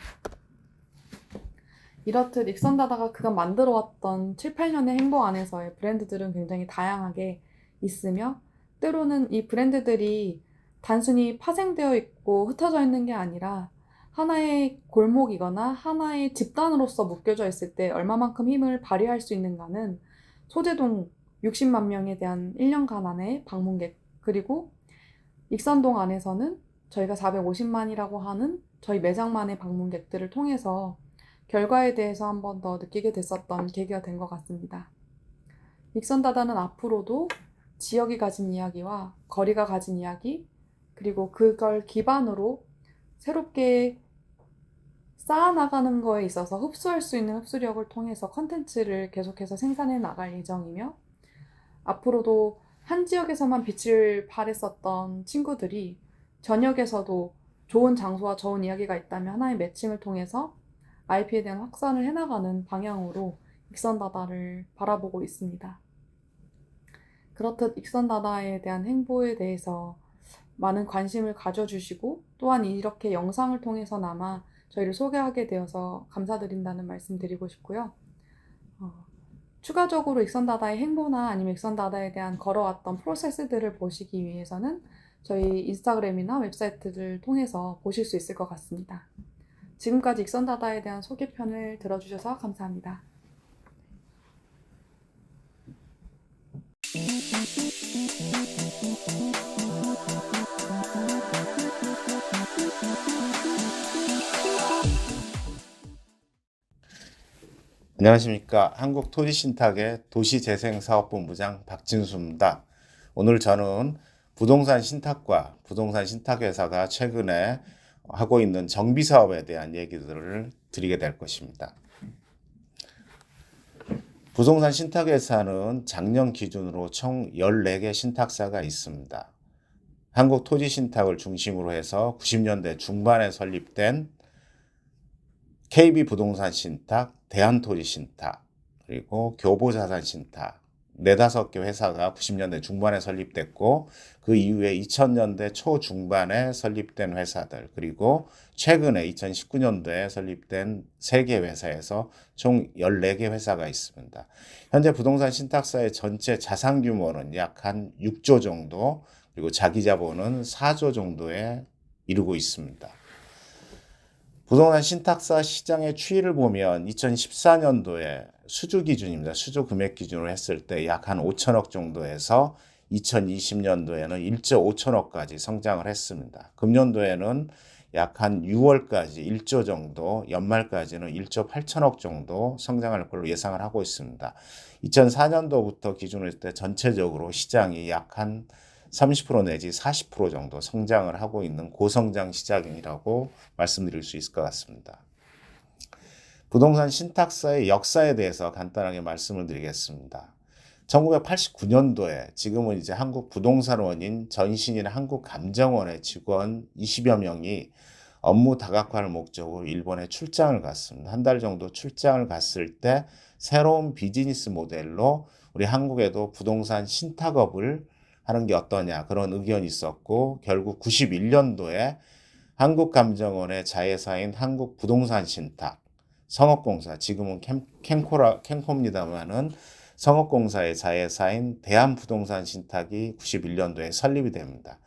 이렇듯 익선다다가 그간 만들어왔던 7, 8년의 행보 안에서의 브랜드들은 굉장히 다양하게 있으며 때로는 이 브랜드들이 단순히 파생되어 있고 흩어져 있는 게 아니라 하나의 골목이거나 하나의 집단으로서 묶여져 있을 때 얼마만큼 힘을 발휘할 수 있는가는 소재동 60만 명에 대한 1년간 안의 방문객 그리고 익선동 안에서는 저희가 450만이라고 하는 저희 매장만의 방문객들을 통해서 결과에 대해서 한 번 더 느끼게 됐었던 계기가 된 것 같습니다. 익선다다는 앞으로도 지역이 가진 이야기와 거리가 가진 이야기 그리고 그걸 기반으로 새롭게 쌓아나가는 거에 있어서 흡수할 수 있는 흡수력을 통해서 컨텐츠를 계속해서 생산해 나갈 예정이며 앞으로도 한 지역에서만 빛을 발했었던 친구들이 전역에서도 좋은 장소와 좋은 이야기가 있다면 하나의 매칭을 통해서 IP에 대한 확산을 해나가는 방향으로 익선다다를 바라보고 있습니다. 그렇듯 익선다다에 대한 행보에 대해서 많은 관심을 가져주시고 또한 이렇게 영상을 통해서나마 저희를 소개하게 되어서 감사드린다는 말씀 드리고 싶고요. 추가적으로 익선다다의 행보나 아니면 익선다다에 대한 걸어왔던 프로세스들을 보시기 위해서는 저희 인스타그램이나 웹사이트를 통해서 보실 수 있을 것 같습니다. 지금까지 익선다다에 대한 소개편을 들어주셔서 감사합니다. 안녕하십니까. 한국토지신탁의 도시재생사업본부장 박진수입니다. 오늘 저는 부동산 신탁과 부동산 신탁회사가 최근에 하고 있는 정비사업에 대한 얘기들을 드리게 될 것입니다. 부동산 신탁회사는 작년 기준으로 총 14개 신탁사가 있습니다. 한국토지신탁을 중심으로 해서 90년대 중반에 설립된 KB부동산 신탁, 대한토지신탁, 그리고 교보자산신탁 4-5개 회사가 90년대 중반에 설립됐고 그 이후에 2000년대 초중반에 설립된 회사들 그리고 최근에 2019년도에 설립된 3개 회사에서 총 14개 회사가 있습니다. 현재 부동산 신탁사의 전체 자산 규모는 약 한 6조 정도 그리고 자기자본은 4조 정도에 이르고 있습니다. 부동산 신탁사 시장의 추이를 보면 2014년도에 수주 기준입니다. 수주 금액 기준으로 했을 때 약 한 5천억 정도에서 2020년도에는 1조 5천억까지 성장을 했습니다. 금년도에는 약 한 6월까지 1조 정도, 연말까지는 1조 8천억 정도 성장할 걸로 예상을 하고 있습니다. 2004년도부터 기준으로 했을 때 전체적으로 시장이 약 한 30% 내지 40% 정도 성장을 하고 있는 고성장 시장이라고 말씀드릴 수 있을 것 같습니다. 부동산 신탁사의 역사에 대해서 간단하게 말씀을 드리겠습니다. 1989년도에 지금은 이제 한국부동산원인 전신인 한국감정원의 직원 20여 명이 업무 다각화를 목적으로 일본에 출장을 갔습니다. 한 달 정도 출장을 갔을 때 새로운 비즈니스 모델로 우리 한국에도 부동산 신탁업을 하는 게 어떠냐 그런 의견이 있었고 결국 91년도에 한국감정원의 자회사인 한국부동산신탁, 성업공사, 지금은 캠코입니다만은 성업공사의 자회사인 대한부동산신탁이 91년도에 설립이 됩니다.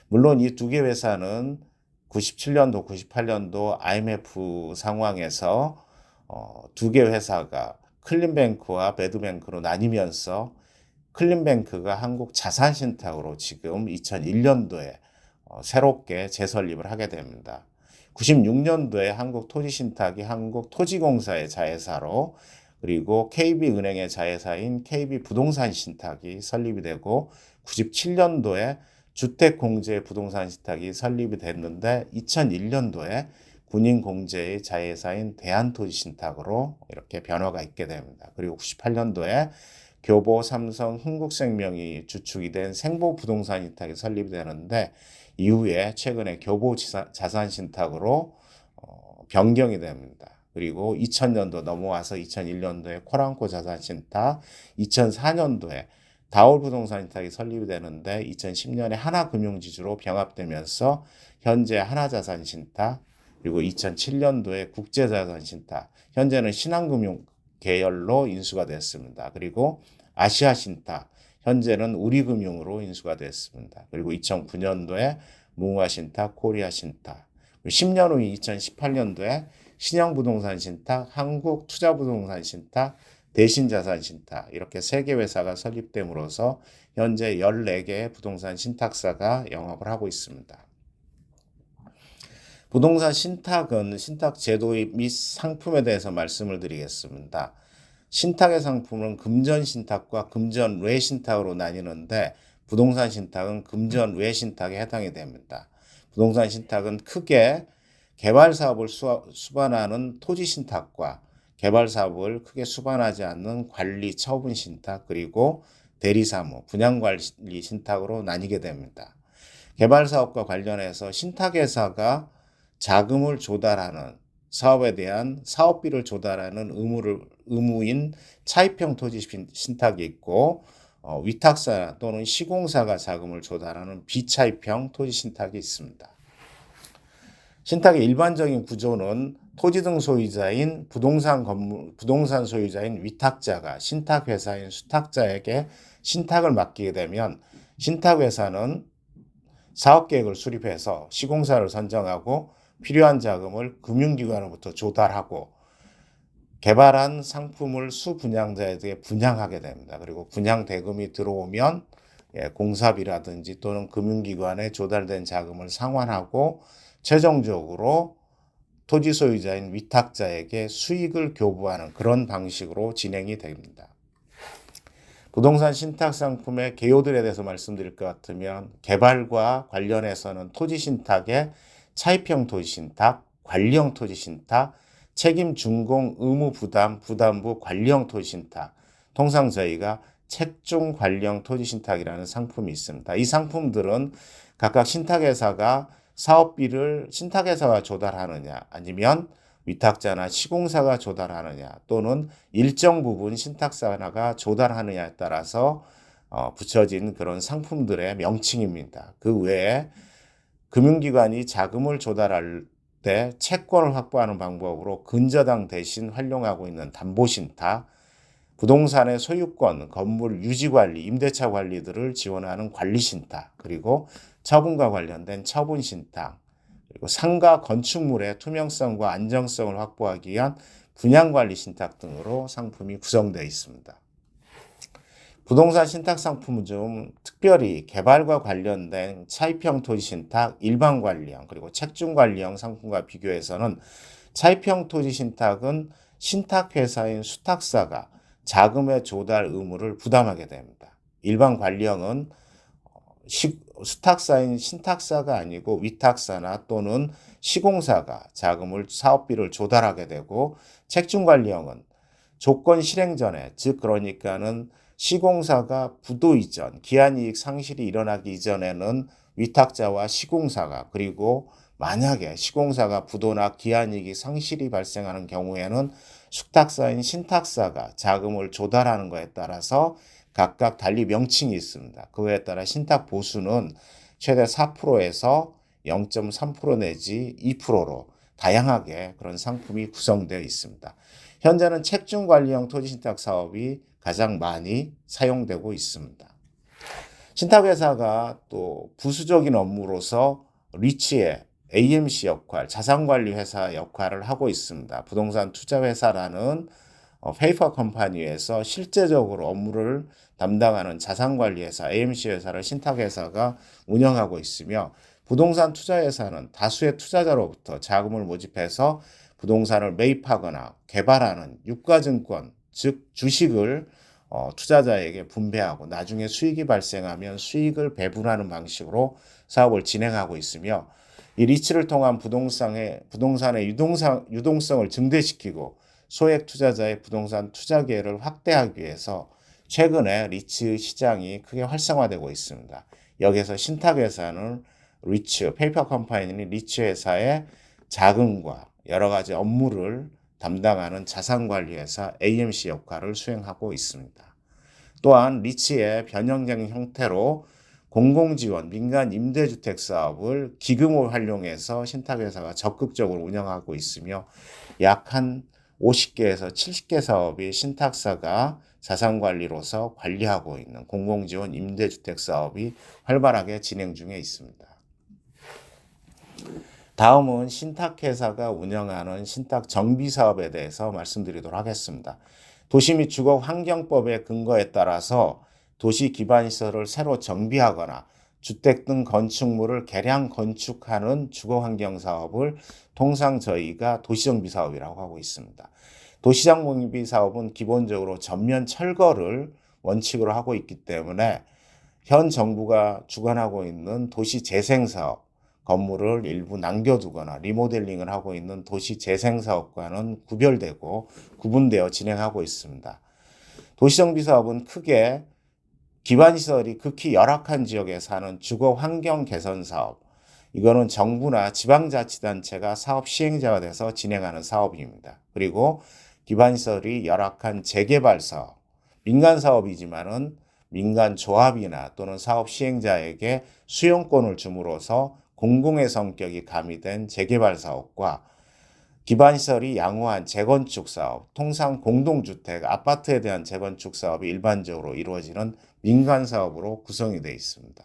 물론 이 두 개 회사는 97년도, 98년도 IMF 상황에서 두 개 회사가 클린뱅크와 배드뱅크로 나뉘면서 클린뱅크가 한국자산신탁으로 지금 2001년도에 새롭게 재설립을 하게 됩니다. 96년도에 한국토지신탁이 한국토지공사의 자회사로, 그리고 KB은행의 자회사인 KB부동산신탁이 설립이 되고 97년도에 주택공제부동산신탁이 설립이 됐는데 2001년도에 군인공제의 자회사인 대한토지신탁으로 이렇게 변화가 있게 됩니다. 그리고 98년도에 교보, 삼성, 흥국생명이 주축이 된 생보부동산신탁이 설립이 되는데 이후에 최근에 교보자산신탁으로 변경이 됩니다. 그리고 2000년도 넘어와서 2001년도에 코랑코 자산신탁, 2004년도에 다올부동산신탁이 설립이 되는데 2010년에 하나금융지주로 병합되면서 현재 하나자산신탁, 그리고 2007년도에 국제자산신탁, 현재는 신한금융 계열로 인수가 됐습니다. 그리고 아시아신탁, 현재는 우리금융으로 인수가 됐습니다. 그리고 2009년도에 무궁화신탁, 코리아신탁, 10년 후 2018년도에 신영부동산신탁, 한국투자부동산신탁, 대신자산신탁, 이렇게 3개 회사가 설립됨으로써 현재 14개의 부동산 신탁사가 영업을 하고 있습니다. 부동산 신탁은 신탁 제도 및 상품에 대해서 말씀을 드리겠습니다. 신탁의 상품은 금전 신탁과 금전 외 신탁으로 나뉘는데 부동산 신탁은 금전 외 신탁에 해당이 됩니다. 부동산 신탁은 크게 개발 사업을 수반하는 토지 신탁과 개발 사업을 크게 수반하지 않는 관리 처분 신탁, 그리고 대리사무, 분양관리 신탁으로 나뉘게 됩니다. 개발 사업과 관련해서 신탁회사가 자금을 조달하는, 사업에 대한 사업비를 조달하는 의무인 차입형 토지 신탁이 있고, 위탁사 또는 시공사가 자금을 조달하는 비차입형 토지 신탁이 있습니다. 신탁의 일반적인 구조는 토지 등 소유자인 부동산 소유자인 위탁자가 신탁회사인 수탁자에게 신탁을 맡기게 되면 신탁회사는 사업계획을 수립해서 시공사를 선정하고 필요한 자금을 금융기관으로부터 조달하고 개발한 상품을 수분양자에게 분양하게 됩니다. 그리고 분양 대금이 들어오면 공사비라든지 또는 금융기관에 조달된 자금을 상환하고 최종적으로 토지 소유자인 위탁자에게 수익을 교부하는 그런 방식으로 진행이 됩니다. 부동산 신탁 상품의 개요들에 대해서 말씀드릴 것 같으면 개발과 관련해서는 토지 신탁의 차입형 토지 신탁, 관리형 토지 신탁, 책임 준공 의무 부담, 부담부 관리형 토지 신탁, 통상 저희가 책중 관리형 토지 신탁이라는 상품이 있습니다. 이 상품들은 각각 신탁회사가 사업비를 신탁회사가 조달하느냐, 아니면 위탁자나 시공사가 조달하느냐, 또는 일정 부분 신탁사가 조달하느냐에 따라서 붙여진 그런 상품들의 명칭입니다. 그 외에 금융기관이 자금을 조달할 때 채권을 확보하는 방법으로 근저당 대신 활용하고 있는 담보신탁, 부동산의 소유권, 건물 유지관리, 임대차 관리들을 지원하는 관리신탁, 그리고 처분과 관련된 처분신탁, 그리고 상가 건축물의 투명성과 안정성을 확보하기 위한 분양관리신탁 등으로 상품이 구성되어 있습니다. 부동산 신탁 상품은 좀 특별히 개발과 관련된 차입형 토지신탁, 일반관리형, 그리고 책중관리형 상품과 비교해서는 차입형 토지신탁은 신탁회사인 수탁사가 자금의 조달 의무를 부담하게 됩니다. 일반관리형은 수탁사인 신탁사가 아니고 위탁사나 또는 시공사가 자금을 사업비를 조달하게 되고, 책중관리형은 조건 실행 전에, 즉 그러니까는 시공사가 부도 이전, 기한이익 상실이 일어나기 이전에는 위탁자와 시공사가, 그리고 만약에 시공사가 부도나 기한이익 상실이 발생하는 경우에는 수탁사인 신탁사가 자금을 조달하는 것에 따라서 각각 달리 명칭이 있습니다. 그거에 따라 신탁 보수는 최대 4%에서 0.3% 내지 2%로 다양하게 그런 상품이 구성되어 있습니다. 현재는 책중 관리형 토지 신탁 사업이 가장 많이 사용되고 있습니다. 신탁회사가 또 부수적인 업무로서 리츠의 AMC 역할, 자산관리회사 역할을 하고 있습니다. 부동산 투자회사라는 페이퍼 컴퍼니에서 실제적으로 업무를 담당하는 자산관리회사, AMC 회사를 신탁회사가 운영하고 있으며 부동산 투자회사는 다수의 투자자로부터 자금을 모집해서 부동산을 매입하거나 개발하는 유가증권, 즉 주식을 투자자에게 분배하고 나중에 수익이 발생하면 수익을 배분하는 방식으로 사업을 진행하고 있으며 이 리츠를 통한 부동산의 유동성을 증대시키고 소액 투자자의 부동산 투자 기회를 확대하기 위해서 최근에 리츠 시장이 크게 활성화되고 있습니다. 여기서 신탁회사는 페이퍼 컴퍼니는 리츠 회사의 자금과 여러 가지 업무를 담당하는 자산관리회사 AMC 역할을 수행하고 있습니다. 또한 리츠의 변형적인 형태로 공공지원, 민간 임대주택 사업을 기금을 활용해서 신탁회사가 적극적으로 운영하고 있으며 약 한 50개에서 70개 사업이 신탁사가 자산관리로서 관리하고 있는 공공지원 임대주택 사업이 활발하게 진행 중에 있습니다. 다음은 신탁회사가 운영하는 신탁 정비 사업에 대해서 말씀드리도록 하겠습니다. 도시 및 주거 환경법의 근거에 따라서 도시 기반 시설을 새로 정비하거나 주택 등 건축물을 개량 건축하는 주거 환경 사업을 통상 저희가 도시정비 사업이라고 하고 있습니다. 도시정비 사업은 기본적으로 전면 철거를 원칙으로 하고 있기 때문에 현 정부가 주관하고 있는 도시 재생 사업, 건물을 일부 남겨두거나 리모델링을 하고 있는 도시 재생 사업과는 구분되어 진행하고 있습니다. 도시정비 사업은 크게 기반시설이 극히 열악한 지역에 사는 주거 환경 개선 사업, 이거는 정부나 지방자치단체가 사업 시행자가 돼서 진행하는 사업입니다. 그리고 기반시설이 열악한 재개발 사업, 민간 사업이지만은 민간 조합이나 또는 사업 시행자에게 수용권을 줌으로써 공공의 성격이 가미된 재개발 사업과 기반시설이 양호한 재건축 사업, 통상 공동주택, 아파트에 대한 재건축 사업이 일반적으로 이루어지는 민간 사업으로 구성이 되어 있습니다.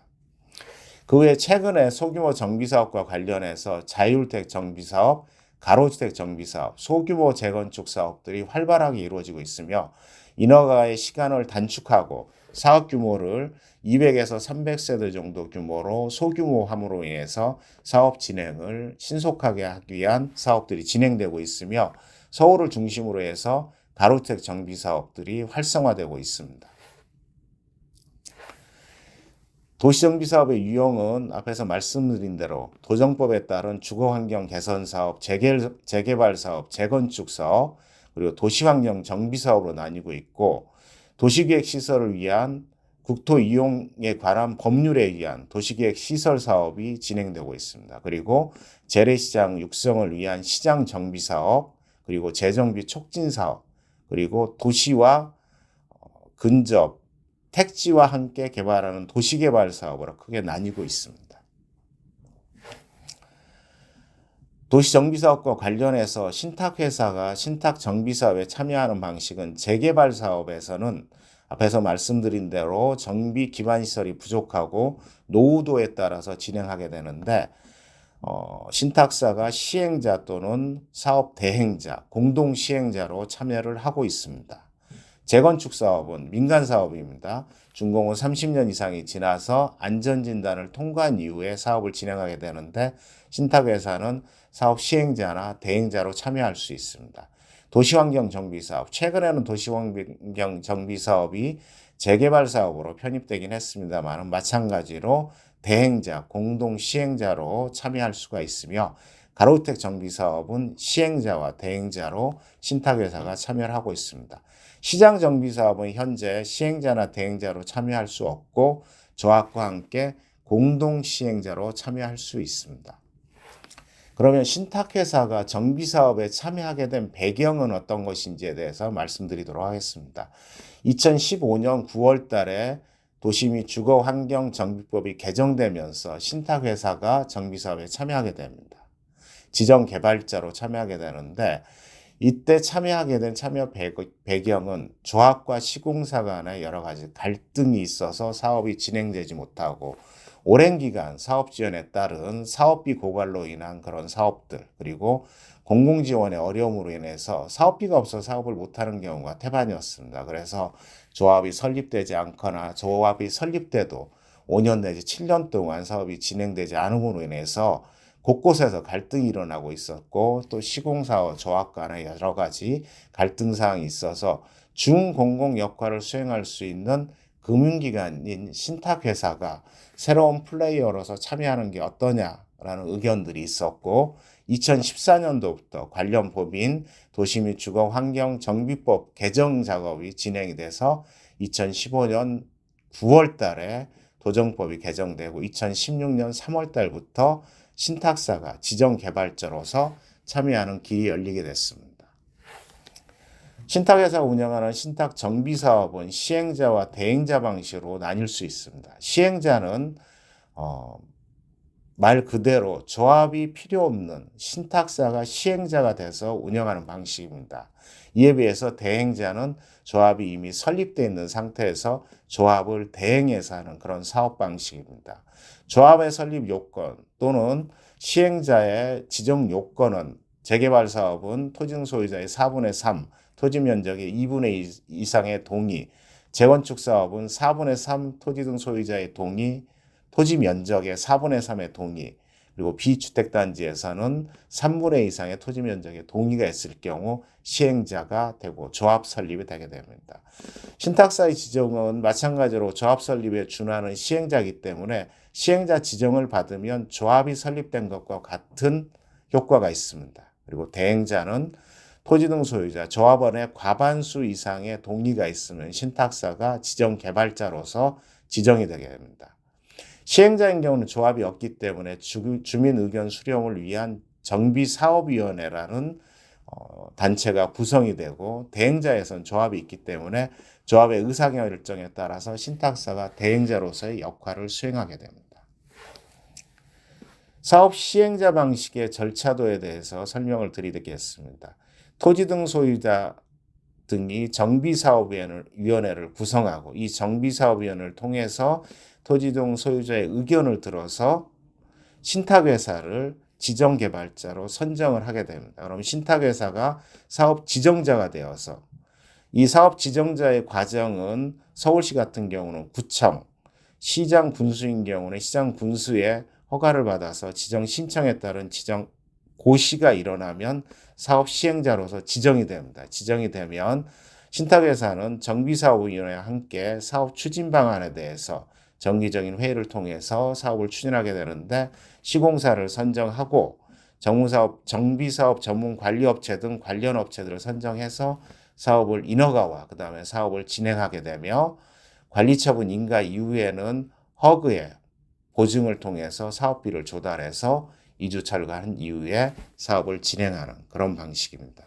그 외에 최근에 소규모 정비사업과 관련해서 자율주택 정비사업, 가로주택 정비사업, 소규모 재건축 사업들이 활발하게 이루어지고 있으며 인허가의 시간을 단축하고 사업 규모를 200에서 300세대 정도 규모로 소규모함으로 인해서 사업 진행을 신속하게 하기 위한 사업들이 진행되고 있으며 서울을 중심으로 해서 가로주택 정비 사업들이 활성화되고 있습니다. 도시정비 사업의 유형은 앞에서 말씀드린 대로 도정법에 따른 주거환경 개선 사업, 재개발 사업, 재건축 사업, 그리고 도시환경 정비 사업으로 나뉘고 있고 도시계획 시설을 위한 국토 이용에 관한 법률에 의한 도시계획 시설 사업이 진행되고 있습니다. 그리고 재래시장 육성을 위한 시장 정비 사업, 그리고 재정비 촉진 사업, 그리고 도시와 근접, 택지와 함께 개발하는 도시개발 사업으로 크게 나뉘고 있습니다. 도시정비사업과 관련해서 신탁회사가 신탁정비사업에 참여하는 방식은 재개발 사업에서는 앞에서 말씀드린 대로 정비 기반시설이 부족하고 노후도에 따라서 진행하게 되는데 신탁사가 시행자 또는 사업 대행자, 공동 시행자로 참여를 하고 있습니다. 재건축 사업은 민간 사업입니다. 준공은 30년 이상이 지나서 안전진단을 통과한 이후에 사업을 진행하게 되는데 신탁회사는 사업 시행자나 대행자로 참여할 수 있습니다. 도시환경 정비사업, 최근에는 도시환경 정비사업이 재개발 사업으로 편입되긴 했습니다만 마찬가지로 대행자, 공동 시행자로 참여할 수가 있으며 가로주택 정비사업은 시행자와 대행자로 신탁회사가 참여를 하고 있습니다. 시장 정비사업은 현재 시행자나 대행자로 참여할 수 없고 조합과 함께 공동 시행자로 참여할 수 있습니다. 그러면 신탁회사가 정비사업에 참여하게 된 배경은 어떤 것인지에 대해서 말씀드리도록 하겠습니다. 2015년 9월 달에 도시 및 주거 환경 정비법이 개정되면서 신탁회사가 정비사업에 참여하게 됩니다. 지정 개발자로 참여하게 되는데 이때 참여하게 된 참여 배경은 조합과 시공사 간의 여러 가지 갈등이 있어서 사업이 진행되지 못하고 오랜 기간 사업 지원에 따른 사업비 고갈로 인한 그런 사업들, 그리고 공공지원의 어려움으로 인해서 사업비가 없어 사업을 못하는 경우가 태반이었습니다. 그래서 조합이 설립되지 않거나 조합이 설립돼도 5년 내지 7년 동안 사업이 진행되지 않음으로 인해서 곳곳에서 갈등이 일어나고 있었고, 또 시공사와 조합 간의 여러 가지 갈등 사항이 있어서 중공공 역할을 수행할 수 있는 금융기관인 신탁회사가 새로운 플레이어로서 참여하는 게 어떠냐라는 의견들이 있었고, 2014년도부터 관련 법인 도시 및 주거 환경 정비법 개정 작업이 진행이 돼서 2015년 9월 달에 도정법이 개정되고 2016년 3월 달부터 신탁사가 지정 개발자로서 참여하는 길이 열리게 됐습니다. 신탁회사가 운영하는 신탁 정비 사업은 시행자와 대행자 방식으로 나뉠 수 있습니다. 시행자는 말 그대로 조합이 필요 없는 신탁사가 시행자가 돼서 운영하는 방식입니다. 이에 비해서 대행자는 조합이 이미 설립되어 있는 상태에서 조합을 대행해서 하는 그런 사업 방식입니다. 조합의 설립 요건 또는 시행자의 지정 요건은 재개발 사업은 토지 등 소유자의 4분의 3, 토지 면적의 2분의 2 이상의 동의, 재건축 사업은 4분의 3 토지 등 소유자의 동의, 토지 면적의 4분의 3의 동의, 그리고 비주택단지에서는 3분의 2 이상의 토지 면적의 동의가 있을 경우 시행자가 되고 조합 설립이 되게 됩니다. 신탁사의 지정은 마찬가지로 조합 설립에 준하는 시행자이기 때문에 시행자 지정을 받으면 조합이 설립된 것과 같은 효과가 있습니다. 그리고 대행자는 토지 등 소유자, 조합원의 과반수 이상의 동의가 있으면 신탁사가 지정 개발자로서 지정이 되게 됩니다. 시행자인 경우는 조합이 없기 때문에 주민 의견 수렴을 위한 정비사업위원회라는 단체가 구성이 되고, 대행자에선 조합이 있기 때문에 조합의 의사결정에 따라서 신탁사가 대행자로서의 역할을 수행하게 됩니다. 사업 시행자 방식의 절차도에 대해서 설명을 드리겠습니다. 토지 등 소유자 등이 정비사업위원회를 구성하고, 이 정비사업위원회를 통해서 토지 등 소유자의 의견을 들어서 신탁회사를 지정개발자로 선정을 하게 됩니다. 그럼 신탁회사가 사업 지정자가 되어서 이 사업 지정자의 과정은 서울시 같은 경우는 구청, 시장 군수인 경우는 시장 군수의 허가를 받아서 지정 신청에 따른 지정 고시가 일어나면 사업 시행자로서 지정이 됩니다. 지정이 되면 신탁회사는 정비사업위원회와 함께 사업 추진 방안에 대해서 정기적인 회의를 통해서 사업을 추진하게 되는데, 시공사를 선정하고 정비사업 전문 관리업체 등 관련 업체들을 선정해서 사업을 인허가와 그 다음에 사업을 진행하게 되며, 관리처분 인가 이후에는 허그의 보증을 통해서 사업비를 조달해서 이주 철거한 이후에 사업을 진행하는 그런 방식입니다.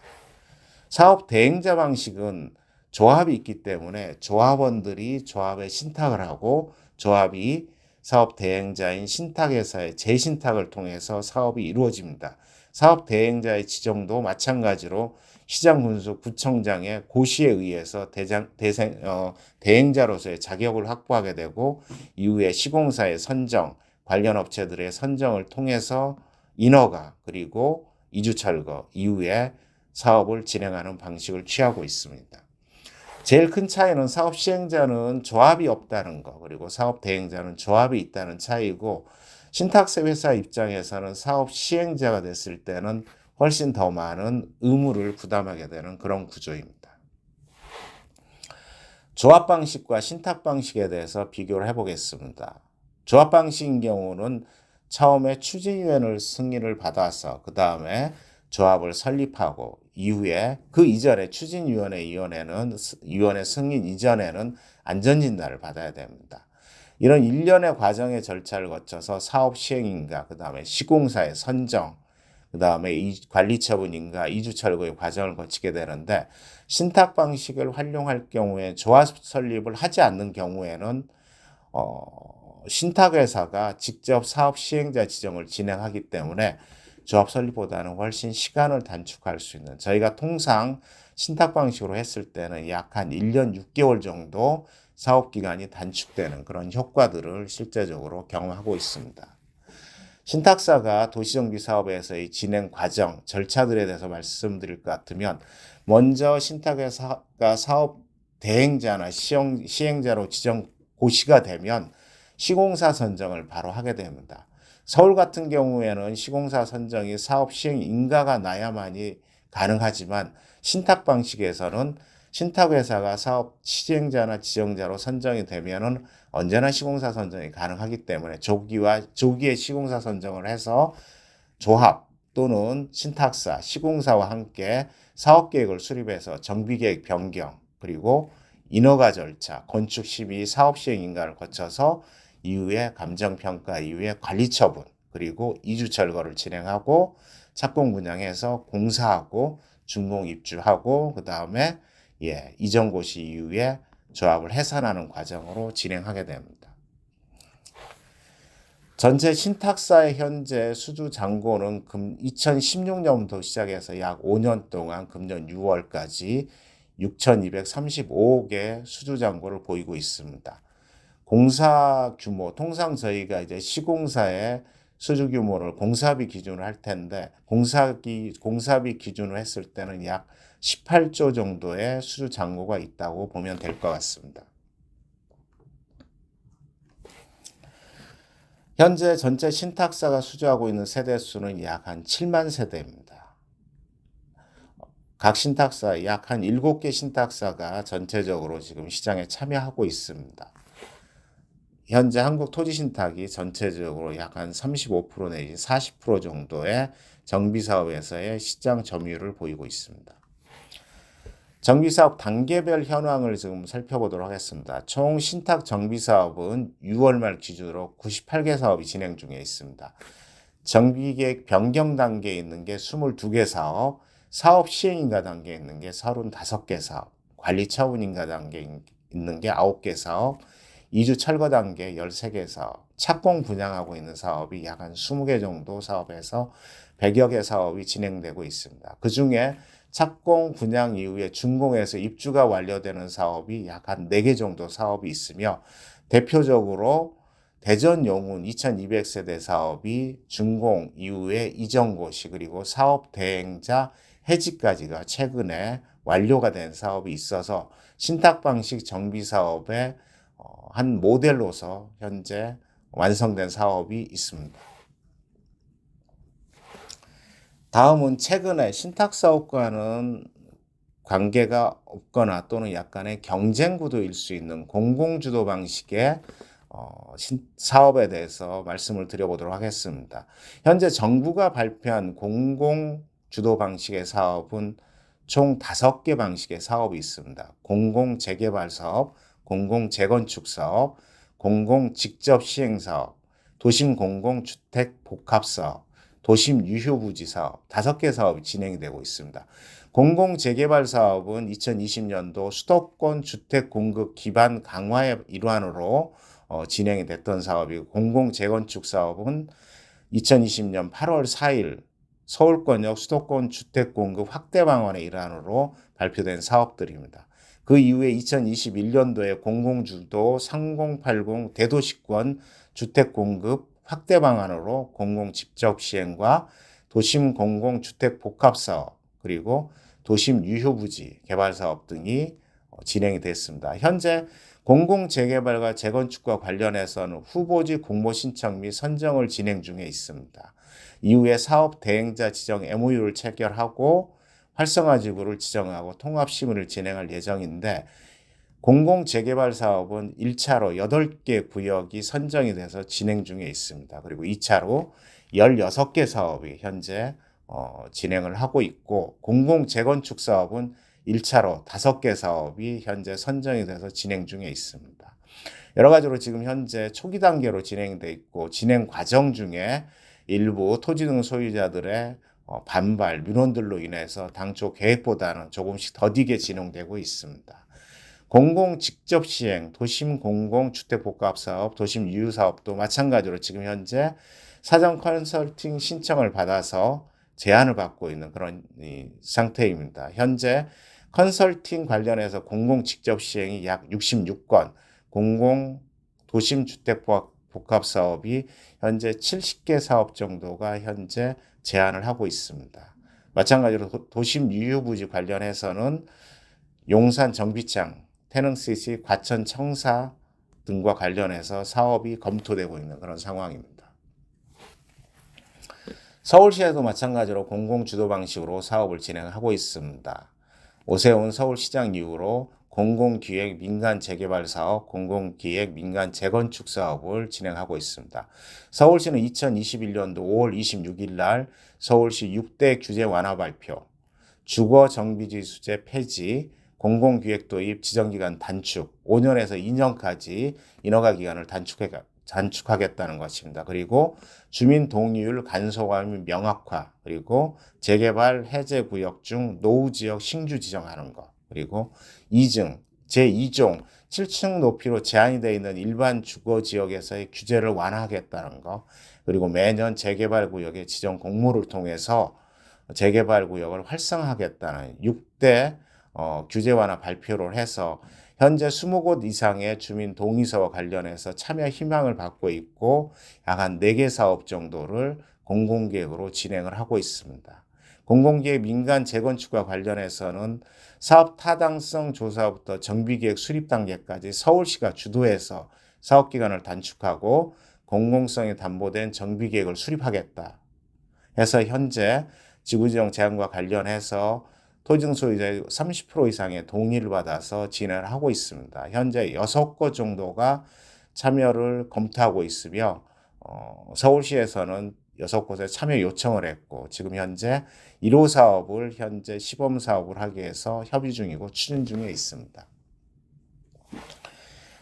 사업 대행자 방식은 조합이 있기 때문에 조합원들이 조합에 신탁을 하고, 조합이 사업 대행자인 신탁회사의 재신탁을 통해서 사업이 이루어집니다. 사업 대행자의 지정도 마찬가지로 시장 군수 구청장의 고시에 의해서 대행자로서의 자격을 확보하게 되고, 이후에 시공사의 선정, 관련 업체들의 선정을 통해서 인허가 그리고 이주 철거 이후에 사업을 진행하는 방식을 취하고 있습니다. 제일 큰 차이는 사업 시행자는 조합이 없다는 거, 그리고 사업 대행자는 조합이 있다는 차이고, 신탁사 회사 입장에서는 사업 시행자가 됐을 때는 훨씬 더 많은 의무를 부담하게 되는 그런 구조입니다. 조합 방식과 신탁 방식에 대해서 비교를 해보겠습니다. 조합 방식인 경우는 처음에 추진위원회 승인을 받아서 그 다음에 조합을 설립하고, 이후에 그 이전에 위원회 승인 이전에는 안전진단을 받아야 됩니다. 이런 일련의 과정의 절차를 거쳐서 사업 시행인가, 그 다음에 시공사의 선정, 그 다음에 관리처분인가, 이주철거의 과정을 거치게 되는데, 신탁 방식을 활용할 경우에 조합 설립을 하지 않는 경우에는 신탁회사가 직접 사업 시행자 지정을 진행하기 때문에 조합 설립보다는 훨씬 시간을 단축할 수 있는, 저희가 통상 신탁 방식으로 했을 때는 약 한 1년 6개월 정도 사업 기간이 단축되는 그런 효과들을 실제적으로 경험하고 있습니다. 신탁사가 도시정비 사업에서의 진행 과정, 절차들에 대해서 말씀드릴 것 같으면, 먼저 신탁회사가 사업 대행자나 시행자로 지정 고시가 되면 시공사 선정을 바로 하게 됩니다. 서울 같은 경우에는 시공사 선정이 사업 시행 인가가 나야만이 가능하지만, 신탁 방식에서는 신탁회사가 사업 시행자나 지정자로 선정이 되면은 언제나 시공사 선정이 가능하기 때문에 조기에 시공사 선정을 해서 조합 또는 신탁사, 시공사와 함께 사업계획을 수립해서 정비계획 변경, 그리고 인허가 절차, 건축 심의, 사업 시행 인가를 거쳐서 이후에 감정평가 이후에 관리처분, 그리고 이주 철거를 진행하고 착공 분양해서 공사하고 준공 입주하고 그 다음에 이전 고시 이후에 조합을 해산하는 과정으로 진행하게 됩니다. 전체 신탁사의 현재 수주 잔고는 2016년부터 시작해서 약 5년 동안 금년 6월까지 6,235억의 수주 잔고를 보이고 있습니다. 공사 규모, 통상 저희가 이제 시공사의 수주 규모를 공사비 기준으로 할 텐데, 공사비 기준으로 했을 때는 약 18조 정도의 수주 잔고가 있다고 보면 될 것 같습니다. 현재 전체 신탁사가 수주하고 있는 세대 수는 약 한 7만 세대입니다. 각 신탁사 약 한 7개 신탁사가 전체적으로 지금 시장에 참여하고 있습니다. 현재 한국토지신탁이 전체적으로 약 한 35% 내지 40% 정도의 정비사업에서의 시장 점유율을 보이고 있습니다. 정비사업 단계별 현황을 지금 살펴보도록 하겠습니다. 총 신탁 정비사업은 6월 말 기준으로 98개 사업이 진행 중에 있습니다. 정비계획 변경 단계에 있는 게 22개 사업, 사업 시행인가 단계에 있는 게 35개 사업, 관리처분인가 단계에 있는 게 9개 사업, 이주 철거 단계 13개 사업, 착공 분양하고 있는 사업이 약 한 20개 정도 사업에서 100여 개 사업이 진행되고 있습니다. 그 중에 착공 분양 이후에 준공해서 입주가 완료되는 사업이 약 한 4개 정도 사업이 있으며, 대표적으로 대전 용운 2200세대 사업이 준공 이후에 이전 고시 그리고 사업 대행자 해지까지가 최근에 완료가 된 사업이 있어서 신탁 방식 정비 사업의 한 모델로서 현재 완성된 사업이 있습니다. 다음은 최근에 신탁 사업과는 관계가 없거나 또는 약간의 경쟁 구도일 수 있는 공공주도 방식의 사업에 대해서 말씀을 드려보도록 하겠습니다. 현재 정부가 발표한 공공주도 방식의 사업은 총 5개 방식의 사업이 있습니다. 공공재개발 사업, 공공재건축 사업, 공공직접시행사업, 도심공공주택복합사업, 도심유휴부지 사업, 5개 사업이 진행이 되고 있습니다. 공공재개발 사업은 2020년도 수도권 주택 공급 기반 강화의 일환으로 진행이 됐던 사업이고, 공공재건축 사업은 2020년 8월 4일 서울권역 수도권 주택 공급 확대 방안의 일환으로 발표된 사업들입니다. 그 이후에 2021년도에 공공주도 3080 대도시권 주택 공급 확대 방안으로 공공직접시행과 도심 공공주택 복합사업 그리고 도심 유효부지 개발사업 등이 진행이 됐습니다. 현재 공공재개발과 재건축과 관련해서는 후보지 공모 신청 및 선정을 진행 중에 있습니다. 이후에 사업 대행자 지정 MOU를 체결하고 활성화지구를 지정하고 통합심의를 진행할 예정인데, 공공재개발 사업은 1차로 8개 구역이 선정이 돼서 진행 중에 있습니다. 그리고 2차로 16개 사업이 현재 진행을 하고 있고, 공공재건축 사업은 1차로 5개 사업이 현재 선정이 돼서 진행 중에 있습니다. 여러 가지로 지금 현재 초기 단계로 진행돼 있고, 진행 과정 중에 일부 토지 등 소유자들의 반발, 민원들로 인해서 당초 계획보다는 조금씩 더디게 진행되고 있습니다. 공공 직접 시행, 도심 공공 주택 복합 사업, 도심 유휴 사업도 마찬가지로 지금 현재 사전 컨설팅 신청을 받아서 제안을 받고 있는 그런 상태입니다. 현재 컨설팅 관련해서 공공 직접 시행이 약 66건, 공공 도심 주택 복합 사업이 현재 70개 사업 정도가 현재 제안을 하고 있습니다. 마찬가지로 도심 유휴 부지 관련해서는 용산 정비창, 태릉CC, 과천 청사 등과 관련해서 사업이 검토되고 있는 그런 상황입니다. 서울시에도 마찬가지로 공공주도 방식으로 사업을 진행하고 있습니다. 오세훈 서울시장 이후로 공공기획 민간 재개발 사업, 공공기획 민간 재건축 사업을 진행하고 있습니다. 서울시는 2021년도 5월 26일 날 서울시 6대 규제 완화 발표, 주거 정비지 수재 폐지, 공공기획 도입 지정기간 단축, 5년에서 2년까지 인허가 기간을 단축하겠다는 것입니다. 그리고 주민 동의율 간소화 및 명확화, 그리고 재개발 해제 구역 중 노후 지역 신규 지정하는 것, 그리고 2층, 제2종 7층 높이로 제한이 되어 있는 일반 주거 지역에서의 규제를 완화하겠다는 것, 그리고 매년 재개발 구역의 지정 공모를 통해서 재개발 구역을 활성화하겠다는 6대 규제 완화 발표를 해서 현재 20곳 이상의 주민 동의서와 관련해서 참여 희망을 받고 있고 약 한 4개 사업 정도를 공공기획으로 진행을 하고 있습니다. 공공기획 민간 재건축과 관련해서는 사업 타당성 조사부터 정비계획 수립 단계까지 서울시가 주도해서 사업기간을 단축하고 공공성이 담보된 정비계획을 수립하겠다 해서 현재 지구지정 제한과 관련해서 토지등 소유자의 30% 이상의 동의를 받아서 진행을 하고 있습니다. 현재 6곳 정도가 참여를 검토하고 있으며 서울시에서는 6곳에 참여 요청을 했고 지금 현재 1호 사업을 현재 시범 사업을 하기 위해서 협의 중이고 추진 중에 있습니다.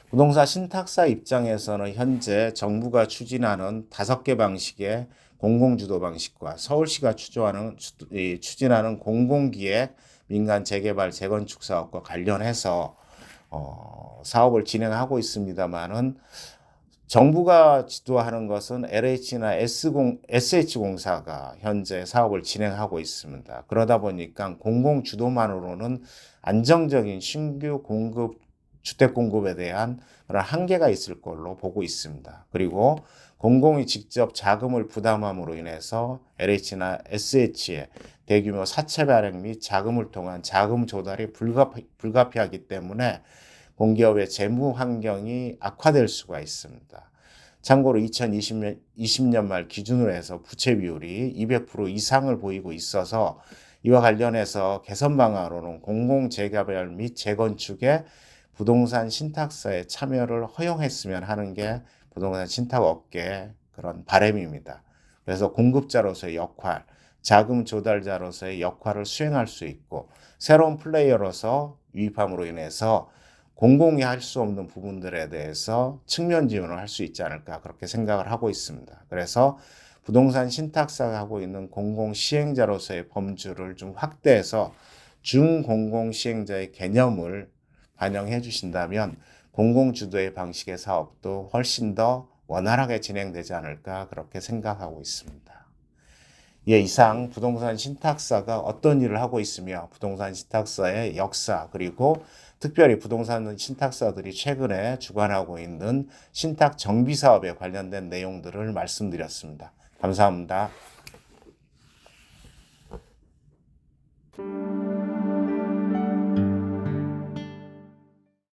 부동산 신탁사 입장에서는 현재 정부가 추진하는 5개 방식의 공공주도 방식과 서울시가 추진하는 공공기획 민간 재개발 재건축 사업과 관련해서 사업을 진행하고 있습니다만은 정부가 지도하는 것은 LH나 SH공사가 현재 사업을 진행하고 있습니다. 그러다 보니까 공공주도만으로는 안정적인 신규 공급 주택 공급에 대한 그런 한계가 있을 걸로 보고 있습니다. 그리고 공공이 직접 자금을 부담함으로 인해서 LH나 SH의 대규모 사채 발행 및 자금을 통한 자금 조달이 불가피하기 때문에 공기업의 재무 환경이 악화될 수가 있습니다. 참고로 2020년 말 기준으로 해서 부채 비율이 200% 이상을 보이고 있어서 이와 관련해서 개선 방안으로는 공공 재개발 및 재건축에 부동산 신탁사에 참여를 허용했으면 하는 게 부동산 신탁 업계의 그런 바람입니다. 그래서 공급자로서의 역할, 자금 조달자로서의 역할을 수행할 수 있고 새로운 플레이어로서 유입함으로 인해서 공공이 할 수 없는 부분들에 대해서 측면 지원을 할 수 있지 않을까 그렇게 생각을 하고 있습니다. 그래서 부동산 신탁사가 하고 있는 공공 시행자로서의 범주를 좀 확대해서 중공공 시행자의 개념을 반영해 주신다면 공공주도의 방식의 사업도 훨씬 더 원활하게 진행되지 않을까 그렇게 생각하고 있습니다. 예, 이상 부동산 신탁사가 어떤 일을 하고 있으며 부동산 신탁사의 역사 그리고 특별히 부동산 신탁사들이 최근에 주관하고 있는 신탁 정비 사업에 관련된 내용들을 말씀드렸습니다. 감사합니다.